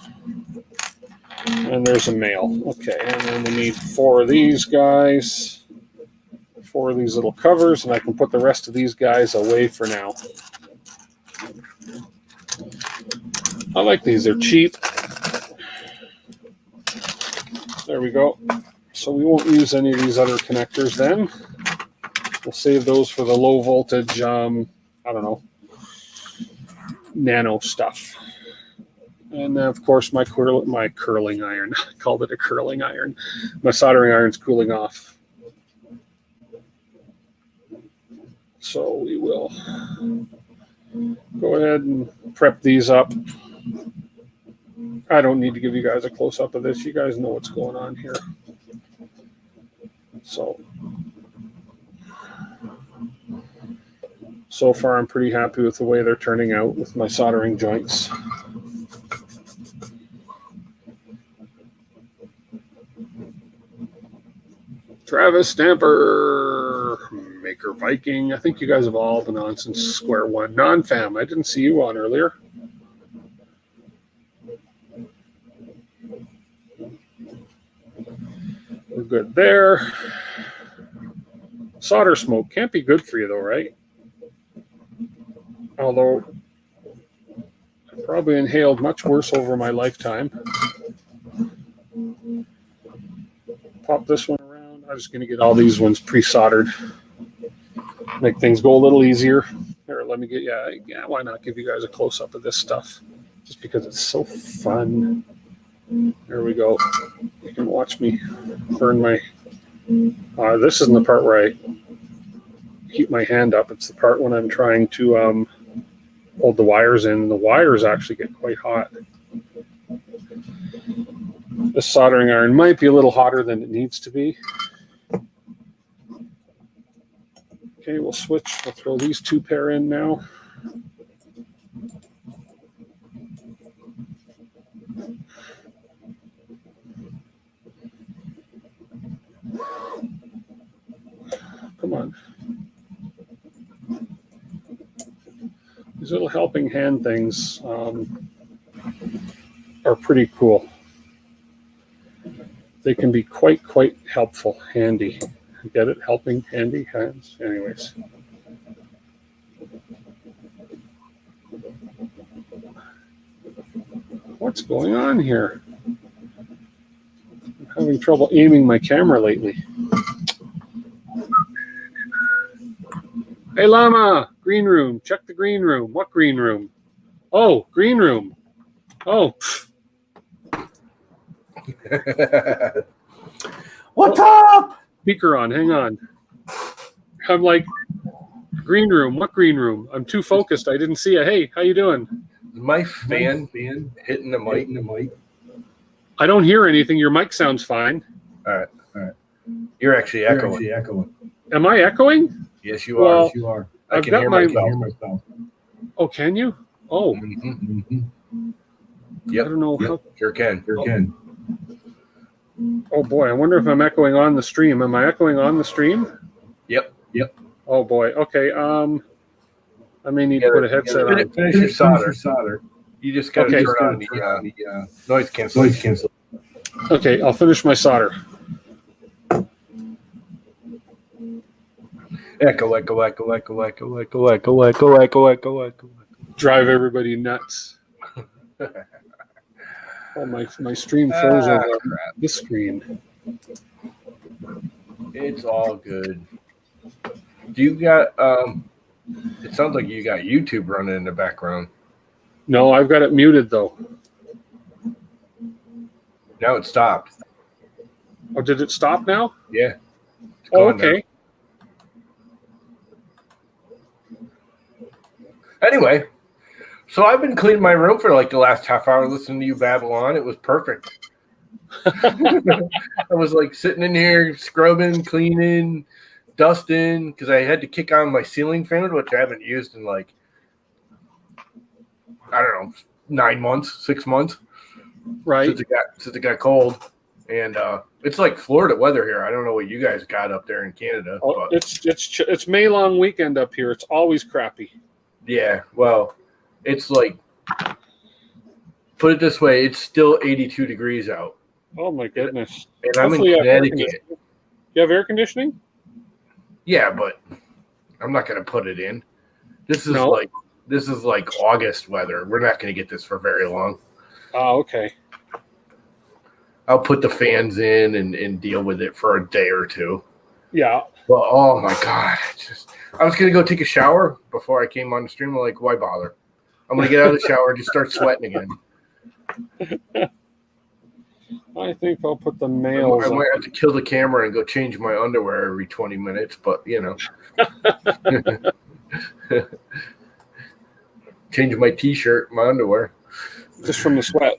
[SPEAKER 1] And there's a male. Okay, and then we need 4 of these guys. 4 of these little covers, and I can put the rest of these guys away for now. I like these. They're cheap. There we go. So we won't use any of these other connectors then. We'll save those for the low voltage, I don't know, nano stuff. And then, of course, my curling iron. I called it a curling iron. My soldering iron's cooling off. So we will go ahead and prep these up. I don't need to give you guys a close-up of this. You guys know what's going on here. So far, I'm pretty happy with the way they're turning out with my soldering joints. Travis Stamper, Maker Viking. I think you guys have all been on since square one. Non-fam, I didn't see you on earlier. We're good there. Solder smoke can't be good for you though, right? Although I probably inhaled much worse over my lifetime. Pop this one around. I'm just going to get all these ones pre-soldered. Make things go a little easier. Here, let me get, yeah, why not give you guys a close-up of this stuff? Just because it's so fun. There we go. You can watch me burn my... this isn't the part where I keep my hand up. It's the part when I'm trying to hold the wires in. The wires actually get quite hot. This soldering iron might be a little hotter than it needs to be. Okay, we'll switch. We'll throw these two pair in now. Come on. These little helping hand things are pretty cool. They can be quite helpful, handy. You get it? Helping, handy hands. Anyways. What's going on here? I'm having trouble aiming my camera lately. Hey, Llama, green room. Check the green room. What green room? Oh, green room. Oh.
[SPEAKER 2] What's up?
[SPEAKER 1] Speaker on. Hang on. I'm like, green room. What green room? I'm too focused. I didn't see it. Hey, how you doing?
[SPEAKER 2] My fan hitting the mic.
[SPEAKER 1] I don't hear anything. Your mic sounds fine.
[SPEAKER 2] All right. You're actually echoing.
[SPEAKER 1] Am I echoing?
[SPEAKER 2] Yes, you are.
[SPEAKER 1] Well,
[SPEAKER 2] You are.
[SPEAKER 1] I've
[SPEAKER 2] can
[SPEAKER 1] got
[SPEAKER 2] hear myself.
[SPEAKER 1] Oh, can you? Oh.
[SPEAKER 2] Yep.
[SPEAKER 1] I don't know. How...
[SPEAKER 2] Sure can.
[SPEAKER 1] Oh, boy. I wonder if I'm echoing on the stream. Am I echoing on the stream?
[SPEAKER 2] Yep.
[SPEAKER 1] Oh, boy. Okay. I may need to put a headset on.
[SPEAKER 2] Finish your solder. You just got to turn on the noise cancellation.
[SPEAKER 1] Okay, I'll finish my solder.
[SPEAKER 2] Echo.
[SPEAKER 1] Drive everybody nuts. Oh, my stream froze over this screen.
[SPEAKER 2] It's all good. Do you got it sounds like you got YouTube running in the background.
[SPEAKER 1] No, I've got it muted though.
[SPEAKER 2] Now it stopped.
[SPEAKER 1] Oh, did it stop now?
[SPEAKER 2] Yeah.
[SPEAKER 1] Oh, okay.
[SPEAKER 2] Anyway, so I've been cleaning my room for like the last half hour listening to you babble on. It was perfect. I was like sitting in here scrubbing, cleaning, dusting, because I had to kick on my ceiling fan, which I haven't used in like, I don't know, 9 months, 6 months.
[SPEAKER 1] Right.
[SPEAKER 2] Since it got cold. And it's like Florida weather here. I don't know what you guys got up there in Canada.
[SPEAKER 1] Oh,
[SPEAKER 2] but
[SPEAKER 1] it's May long weekend up here. It's always crappy.
[SPEAKER 2] Yeah, well, it's like, put it this way, it's still 82 degrees out.
[SPEAKER 1] Oh, my goodness.
[SPEAKER 2] And I'm in Connecticut.
[SPEAKER 1] You have air conditioning?
[SPEAKER 2] Yeah, but I'm not going to put it in. This is like August weather. We're not going to get this for very long.
[SPEAKER 1] Oh, okay.
[SPEAKER 2] I'll put the fans in and deal with it for a day or two.
[SPEAKER 1] Yeah.
[SPEAKER 2] But, oh, my God. I was going to go take a shower before I came on the stream. I'm like, why bother? I'm going to get out of the shower and just start sweating again.
[SPEAKER 1] I think I'll put the males.
[SPEAKER 2] I might have to kill the camera and go change my underwear every 20 minutes, but, you know. Change my T-shirt, my underwear.
[SPEAKER 1] Just from the sweat.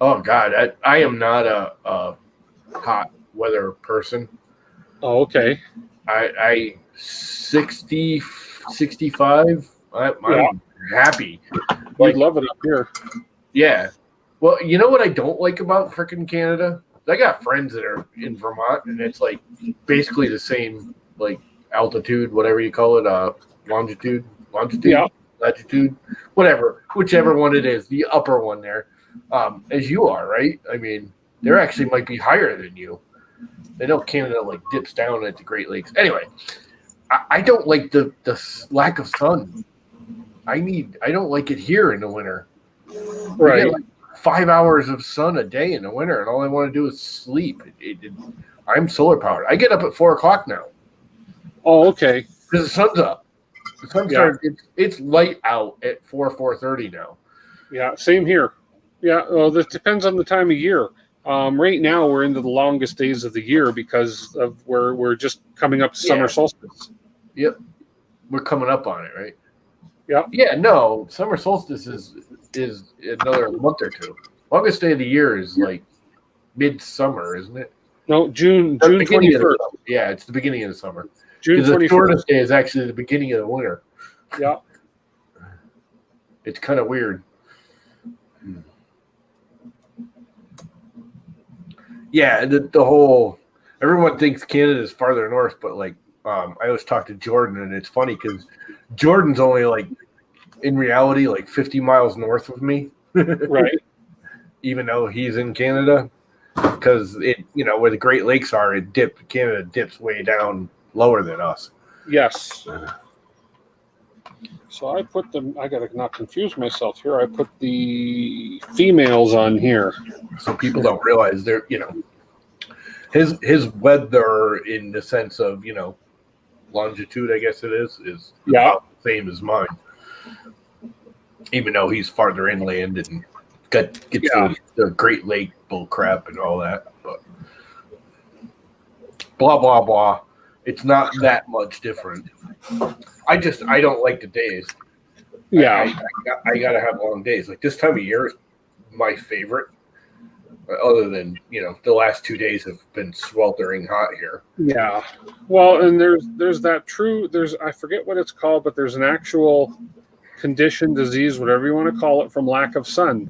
[SPEAKER 2] Oh God, I am not a hot weather person.
[SPEAKER 1] Oh, okay.
[SPEAKER 2] I 60, 65.
[SPEAKER 1] Yeah.
[SPEAKER 2] I'm happy.
[SPEAKER 1] You'd
[SPEAKER 2] Like,
[SPEAKER 1] love it up here.
[SPEAKER 2] yeah. Well, you know what I don't like about freaking Canada? I got friends that are in Vermont, and it's like basically the same like altitude, whatever you call it, longitude,
[SPEAKER 1] Yeah.
[SPEAKER 2] latitude, whatever, whichever one it is, the upper one there, as you are, right? I mean, there actually might be higher than you. I know Canada like dips down at the Great Lakes. Anyway, I don't like the lack of sun. I don't like it here in the winter. We get
[SPEAKER 1] Right.
[SPEAKER 2] like 5 hours of sun a day in the winter, and all I want to do is sleep. I'm solar powered. I get up at 4 o'clock now
[SPEAKER 1] Oh, okay.
[SPEAKER 2] because the sun's up. The sun
[SPEAKER 1] Yeah.
[SPEAKER 2] started. It's light out at 4:30 now.
[SPEAKER 1] Yeah. Same here. Yeah. Well, this depends on the time of year. Right now, we're into the longest days of the year because of we're just coming up to summer solstice.
[SPEAKER 2] Yep, we're coming up on it, right?
[SPEAKER 1] Yeah.
[SPEAKER 2] Yeah. No, summer solstice is another month or two. Longest day of the year is like midsummer, isn't it?
[SPEAKER 1] No, June
[SPEAKER 2] The beginning of the
[SPEAKER 1] 21st.
[SPEAKER 2] summer. Yeah, it's the beginning of the summer.
[SPEAKER 1] June
[SPEAKER 2] Because the
[SPEAKER 1] 21st.
[SPEAKER 2] shortest day is actually the beginning of the winter.
[SPEAKER 1] Yeah.
[SPEAKER 2] It's kind of weird. Yeah, the whole everyone thinks Canada is farther north, but like I always talk to Jordan, and it's funny because Jordan's only like in reality like 50 miles north of me,
[SPEAKER 1] Right.
[SPEAKER 2] even though he's in Canada. Because it, where the Great Lakes are, Canada dips way down lower than us.
[SPEAKER 1] Yes. So I put them. I gotta not confuse myself here. I put the females on here.
[SPEAKER 2] So people don't realize they're, his weather in the sense of, longitude, I guess it is about the same as mine. Even though he's farther inland and gets the Great Lake bull crap and all that. But blah, blah, blah. It's not that much different. I don't like the days.
[SPEAKER 1] Yeah.
[SPEAKER 2] I gotta have long days. Like this time of year is my favorite. Other than the last 2 days have been sweltering hot here.
[SPEAKER 1] Yeah. Well, and there's that true. I forget what it's called, but there's an actual condition, disease, whatever you want to call it, from lack of sun,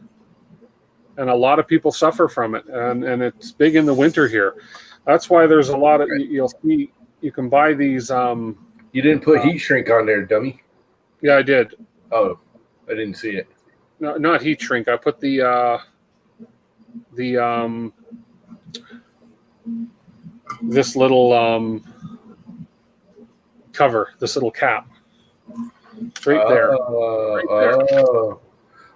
[SPEAKER 1] and a lot of people suffer from it, and it's big in the winter here. That's why there's a lot of you'll see. You can buy these. You
[SPEAKER 2] didn't put heat shrink on there, dummy.
[SPEAKER 1] Yeah, I did.
[SPEAKER 2] Oh, I didn't see it.
[SPEAKER 1] No, not heat shrink. I put the this little cover, this little cap, right there. Right there.
[SPEAKER 2] Oh.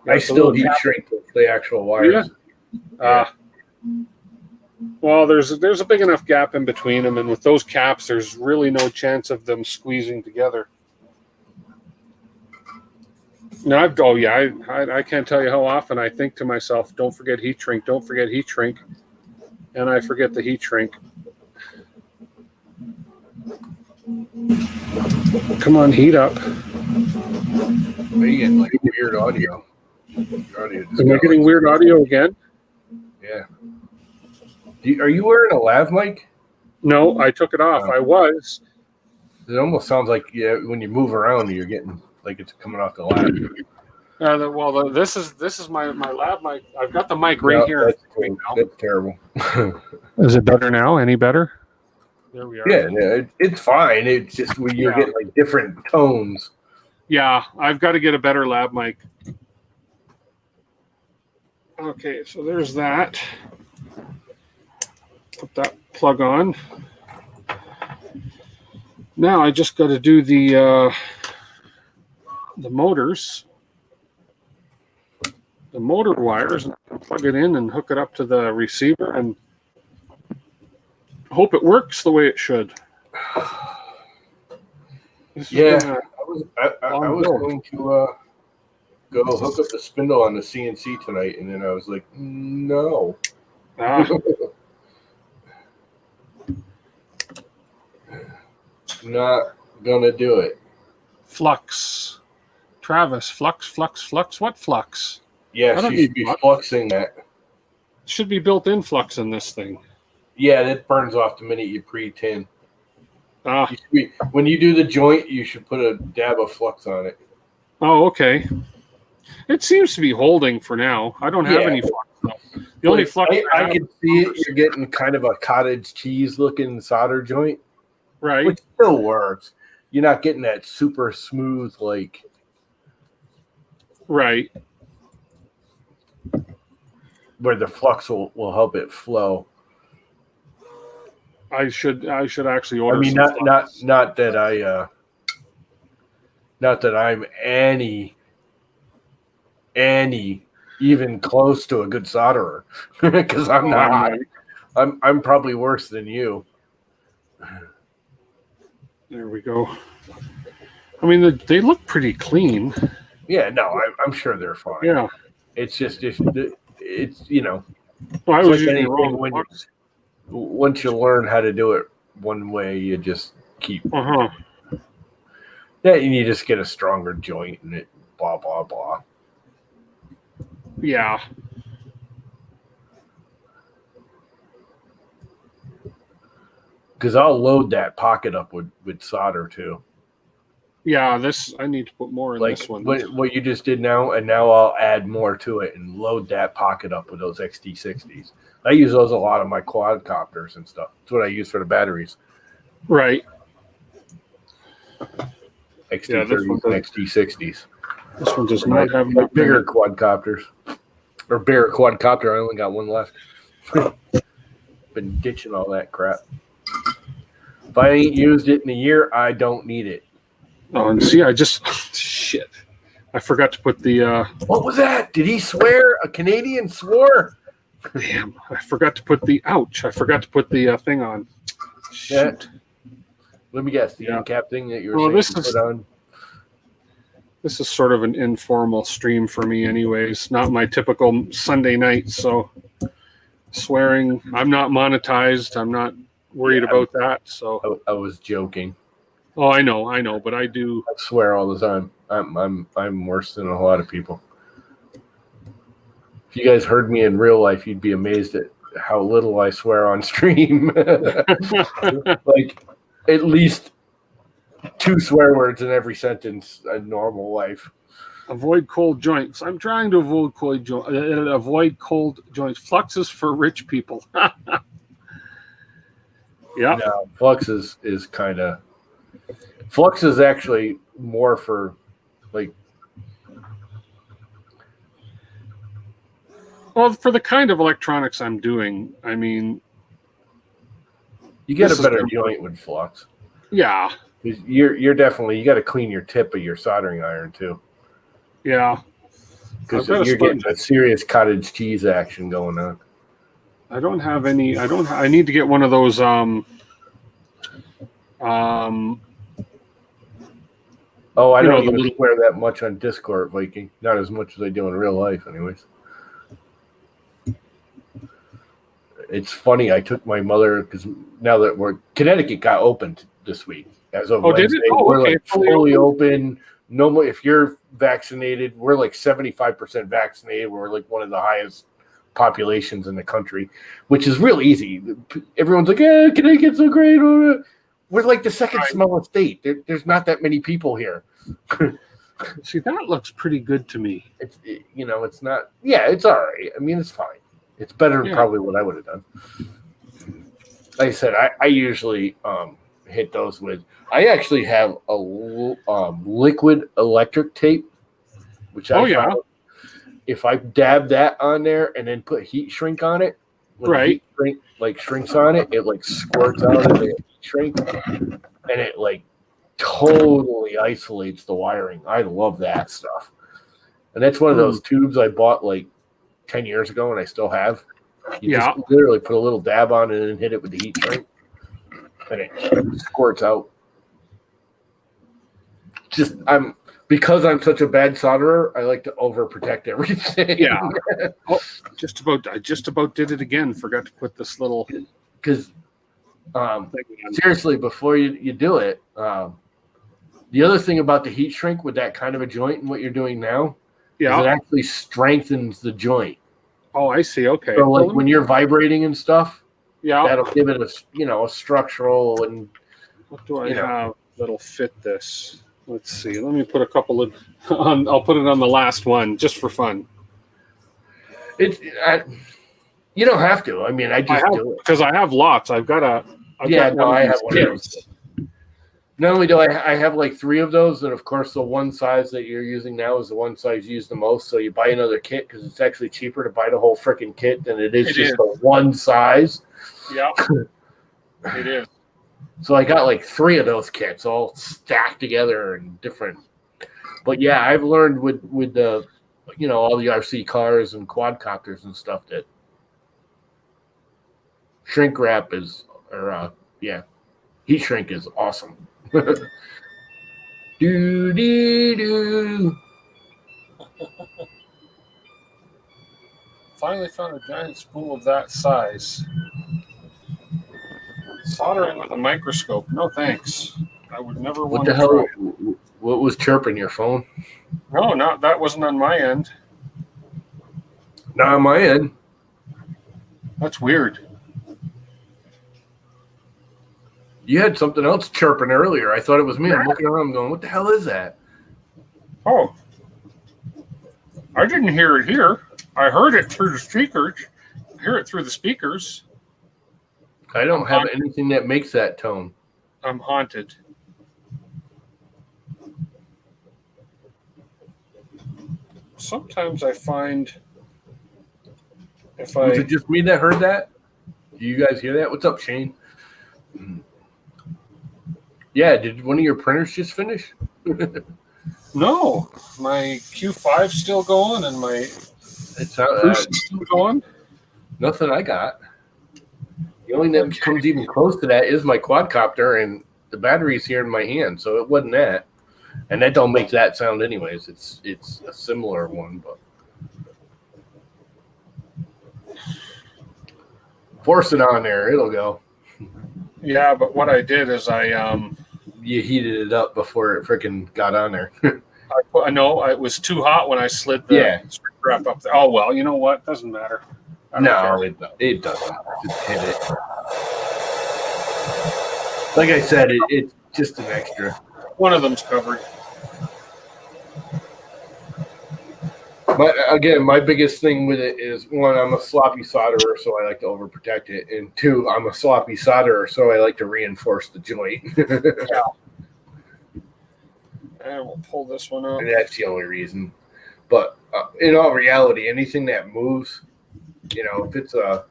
[SPEAKER 2] I still heat shrink the actual wires.
[SPEAKER 1] Yeah. Well, there's a big enough gap in between them, and with those caps, there's really no chance of them squeezing together. No, I can't tell you how often I think to myself, don't forget heat shrink, and I forget the heat shrink. Come on, heat up.
[SPEAKER 2] Are you getting like weird audio?
[SPEAKER 1] Am I getting weird audio again?
[SPEAKER 2] Yeah. Are you wearing a lav mic?
[SPEAKER 1] No, I took it off. I was.
[SPEAKER 2] It almost sounds like when you move around, you're getting like it's coming off the lav.
[SPEAKER 1] This is my lab mic. I've got the mic right here.
[SPEAKER 2] That's cool. That's terrible.
[SPEAKER 1] Is it better now? Any better? There we are.
[SPEAKER 2] Yeah, it's fine. It's just when you're getting like different tones.
[SPEAKER 1] Yeah, I've got to get a better lab mic. Okay, so there's that. Put that plug on. Now I just got to do the motors, the motor wires, and plug it in and hook it up to the receiver and hope it works the way it should.
[SPEAKER 2] Yeah, I was going to go hook up the spindle on the CNC tonight, and then I was like, no. Not gonna do it.
[SPEAKER 1] Flux. Travis, flux. What flux?
[SPEAKER 2] Yes, you should be fluxing that.
[SPEAKER 1] Should be built-in flux in this thing.
[SPEAKER 2] Yeah, that burns off the minute you pre-tin.
[SPEAKER 1] Ah,
[SPEAKER 2] When you do the joint, you should put a dab of flux on it.
[SPEAKER 1] oh, okay. It seems to be holding for now. I don't have any flux though. The only flux
[SPEAKER 2] I can see it. You're getting kind of a cottage cheese looking solder joint,
[SPEAKER 1] right?
[SPEAKER 2] which still works. You're not getting that super smooth
[SPEAKER 1] Right.
[SPEAKER 2] where the flux will help it flow.
[SPEAKER 1] I should actually order.
[SPEAKER 2] I mean,
[SPEAKER 1] some flux.
[SPEAKER 2] not that I'm any even close to a good solderer, because I'm not. I'm probably worse than you.
[SPEAKER 1] There we go. I mean, they look pretty clean.
[SPEAKER 2] Yeah, no, I'm sure they're fine.
[SPEAKER 1] Yeah.
[SPEAKER 2] It's just it's
[SPEAKER 1] Well, I was using the wrong
[SPEAKER 2] when
[SPEAKER 1] flux.
[SPEAKER 2] once you learn how to do it one way, you just keep.
[SPEAKER 1] Uh-huh.
[SPEAKER 2] Yeah, and you just get a stronger joint, and it blah blah blah.
[SPEAKER 1] Yeah.
[SPEAKER 2] Because I'll load that pocket up with solder too.
[SPEAKER 1] Yeah, I need to put more in this one.
[SPEAKER 2] What you just did now, and now I'll add more to it and load that pocket up with those Xt60s. I use those a lot on my quadcopters and stuff. That's what I use for the batteries.
[SPEAKER 1] Right.
[SPEAKER 2] Xt30s and Xt60s.
[SPEAKER 1] This one does not have
[SPEAKER 2] my bigger quadcopters. Or bigger quadcopter. I only got one left. Been ditching all that crap. If I ain't used it in a year, I don't need it.
[SPEAKER 1] Oh, and see, shit. I forgot to put the.
[SPEAKER 2] What was that? Did he swear? A Canadian swore?
[SPEAKER 1] Damn! I forgot to put the. Ouch! I forgot to put the thing on. Shoot.
[SPEAKER 2] Let me guess. The end cap thing that you were
[SPEAKER 1] saying
[SPEAKER 2] to put on.
[SPEAKER 1] This is sort of an informal stream for me, anyways. Not my typical Sunday night. So, swearing. I'm not monetized. I'm not worried about that. So
[SPEAKER 2] I was joking.
[SPEAKER 1] Oh, I know, but I do.
[SPEAKER 2] I swear all the time. I'm worse than a lot of people. If you guys heard me in real life, you'd be amazed at how little I swear on stream. Like at least 2 swear words in every sentence in normal life.
[SPEAKER 1] Avoid cold joints. I'm trying to avoid cold joints. Flux is for rich people. Yeah.
[SPEAKER 2] No, flux is kind of. Flux is actually more for
[SPEAKER 1] Well, for the kind of electronics I'm doing, I mean,
[SPEAKER 2] you get a better joint with flux.
[SPEAKER 1] Yeah.
[SPEAKER 2] You're definitely, you got to clean your tip of your soldering iron too.
[SPEAKER 1] Yeah.
[SPEAKER 2] Because you're getting a serious cottage cheese action going on.
[SPEAKER 1] I don't have any. I need to get one of those.
[SPEAKER 2] Oh, I don't even swear that much on Discord, Viking. Not as much as I do in real life, anyways. It's funny. I took my mother because now that Connecticut got opened this week as of Wednesday.
[SPEAKER 1] Did it? Oh,
[SPEAKER 2] we're
[SPEAKER 1] okay.
[SPEAKER 2] like fully open. No more. If you're vaccinated, we're like 75% vaccinated. We're like one of the highest populations in the country, which is real easy. Everyone's like, Connecticut's so great. We're like the second smallest state. There's not that many people here.
[SPEAKER 1] See, that looks pretty good to me.
[SPEAKER 2] It's not. Yeah, it's all right. I mean, it's fine. It's better than probably what I would have done. Like I said, I usually hit those with. I actually have a liquid electric tape, which I found if I dab that on there and then put heat shrink on it, when heat shrink, shrinks on it, it squirts out of the heat shrink, and it totally isolates the wiring. I love that stuff, and that's one of those tubes I bought 10 years ago, and I still have. You just literally put a little dab on it and hit it with the heat shrink, and it squirts out. Because I'm such a bad solderer, I like to overprotect everything.
[SPEAKER 1] Yeah. I just about did it again. Forgot to put this little.
[SPEAKER 2] Because seriously, before you do it, the other thing about the heat shrink with that kind of a joint and what you're doing now is it actually strengthens the joint.
[SPEAKER 1] Oh, I see. Okay.
[SPEAKER 2] So like
[SPEAKER 1] Well,
[SPEAKER 2] when you're vibrating and stuff,
[SPEAKER 1] yeah.
[SPEAKER 2] that'll give it a structural and
[SPEAKER 1] What do I have that'll fit this? Let's see. Let me put a couple of. I'll put it on the last one just for fun.
[SPEAKER 2] You don't have to. I mean, I just do it
[SPEAKER 1] because I have lots. I've got
[SPEAKER 2] I have one of those. Not only do I have like 3 of those, and of course the one size that you're using now is the one size used the most. So you buy another kit because it's actually cheaper to buy the whole freaking kit than it is the one size.
[SPEAKER 1] Yeah, it is.
[SPEAKER 2] So I got like 3 of those kits all stacked together and different. But yeah, I've learned with the all the RC cars and quadcopters and stuff that shrink wrap heat shrink is awesome. Do.
[SPEAKER 1] Finally found a giant spool of that size. Soldering with a microscope. No thanks. I would never want to try.
[SPEAKER 2] What the hell? What was chirping your phone?
[SPEAKER 1] No, that wasn't on my end.
[SPEAKER 2] Not on my end.
[SPEAKER 1] That's weird.
[SPEAKER 2] You had something else chirping earlier. I thought it was me. I'm looking around going, what the hell is that?
[SPEAKER 1] Oh. I didn't hear it here. I heard it through the speakers. I hear it through the speakers.
[SPEAKER 2] I don't have anything that makes that tone.
[SPEAKER 1] I'm haunted. Sometimes I find
[SPEAKER 2] Was it just me that heard that? Do you guys hear that? What's up, Shane? Yeah, did one of your printers just finish?
[SPEAKER 1] No, my Q5's still going and my
[SPEAKER 2] It's
[SPEAKER 1] still going.
[SPEAKER 2] Nothing I got. The only thing that comes even close to that is my quadcopter, and the battery's here in my hand, so it wasn't that. And that don't make that sound anyways. It's a similar one, but force it on there, it'll go.
[SPEAKER 1] Yeah, but what I did is
[SPEAKER 2] you heated it up before it freaking got on there.
[SPEAKER 1] I know it was too hot when I slid the shrink wrap up there. Oh well, you know what? Doesn't matter.
[SPEAKER 2] No, it doesn't. Just hit it. Like I said, it's just an extra.
[SPEAKER 1] One of them's covered.
[SPEAKER 2] But again, my biggest thing with it is, 1, I'm a sloppy solderer, so I like to overprotect it. And 2, I'm a sloppy solderer, so I like to reinforce the joint.
[SPEAKER 1] Yeah. And we'll pull this one up.
[SPEAKER 2] And that's the only reason. But in all reality, anything that moves, if it's a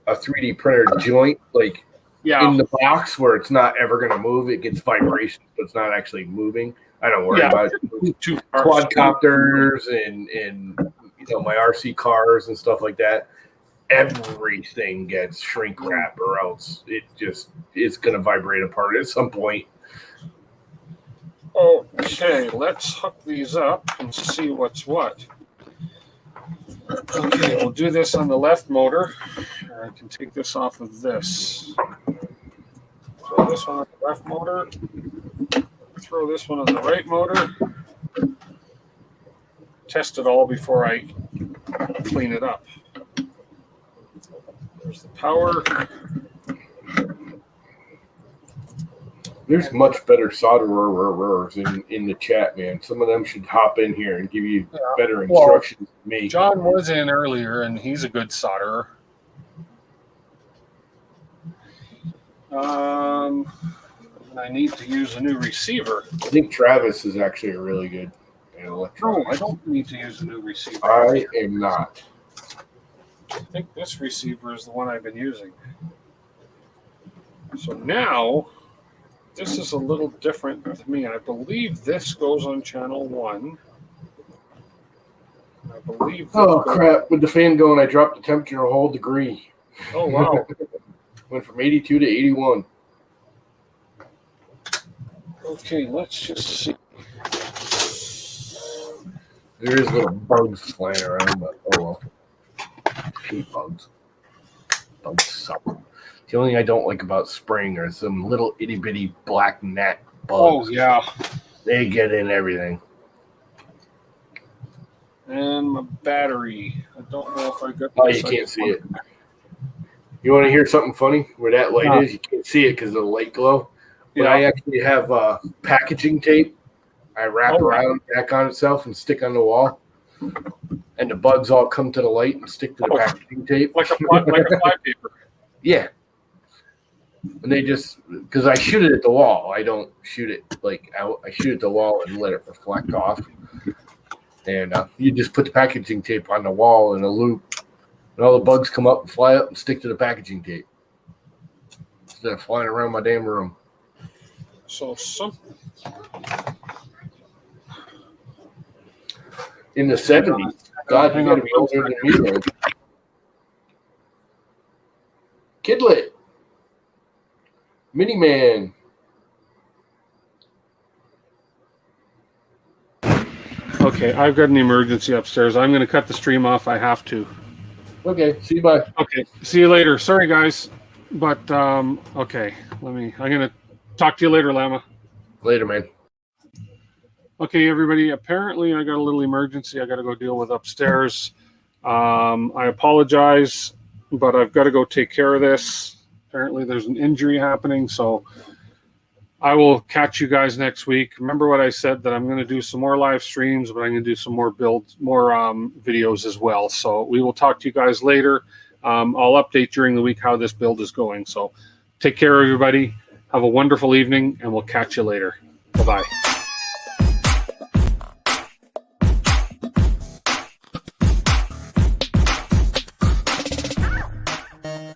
[SPEAKER 2] 3D printer joint, like in the box where it's not ever going to move, it gets vibration, so it's not actually moving. I don't worry about it. Quadcopters and my RC cars and stuff like that. Everything gets shrink wrap, or else it's going to vibrate apart at some point.
[SPEAKER 1] Okay, let's hook these up and see what's what. Okay, we'll do this on the left motor. I can take this off of this. Throw this one on the left motor. Throw this one on the right motor. Test it all before I clean it up. There's the power.
[SPEAKER 2] There's much better solderers in the chat, man. Some of them should hop in here and give you better instructions than me.
[SPEAKER 1] John was in earlier, and he's a good solderer. I need to use a new receiver.
[SPEAKER 2] I think Travis is actually a really good
[SPEAKER 1] No, I don't need to use a new receiver.
[SPEAKER 2] I am not.
[SPEAKER 1] I think this receiver is the one I've been using. So now, this is a little different to me. I believe this goes on channel 1. I believe.
[SPEAKER 2] Oh, crap. With the fan going, I dropped the temperature a whole degree.
[SPEAKER 1] Oh, wow.
[SPEAKER 2] Went from 82 to 81.
[SPEAKER 1] Okay, let's just see.
[SPEAKER 2] There is little bugs flying around, but oh well. Hate bugs. Bugs suck. The only thing I don't like about spring are some little itty bitty black gnat bugs.
[SPEAKER 1] Oh, yeah.
[SPEAKER 2] They get in everything.
[SPEAKER 1] And my battery. I don't know if I got.
[SPEAKER 2] Oh, you can't see it. You want to hear something funny? Where that light is, you can't see it because of the light glow. But
[SPEAKER 1] Yeah.
[SPEAKER 2] I actually have packaging tape. I wrap around back on itself and stick on the wall. And the bugs all come to the light and stick to the packaging tape.
[SPEAKER 1] Like a fly paper.
[SPEAKER 2] Yeah. And they just, because I shoot it at the wall. I don't shoot it like out. I shoot at the wall and let it reflect off. And you just put the packaging tape on the wall in a loop. And all the bugs come up and fly up and stick to the packaging tape. Instead of flying around my damn room.
[SPEAKER 1] So
[SPEAKER 2] In the 70s. God, you gotta be older than me, man. Kidlet. Mini-Man.
[SPEAKER 1] Okay, I've got an emergency upstairs. I'm going to cut the stream off. I have to.
[SPEAKER 2] Okay, see you, bye.
[SPEAKER 1] Okay, see you later. Sorry, guys. But, okay, I'm going to talk to you later, Lama.
[SPEAKER 2] Later, man.
[SPEAKER 1] Okay, everybody. Apparently, I got a little emergency I got to go deal with upstairs. I apologize, but I've got to go take care of this. Apparently, there's an injury happening, so I will catch you guys next week. Remember what I said, that I'm going to do some more live streams, but I'm going to do some more videos as well. So we will talk to you guys later. I'll update during the week how this build is going. So take care, everybody. Have a wonderful evening, and we'll catch you later. Bye-bye.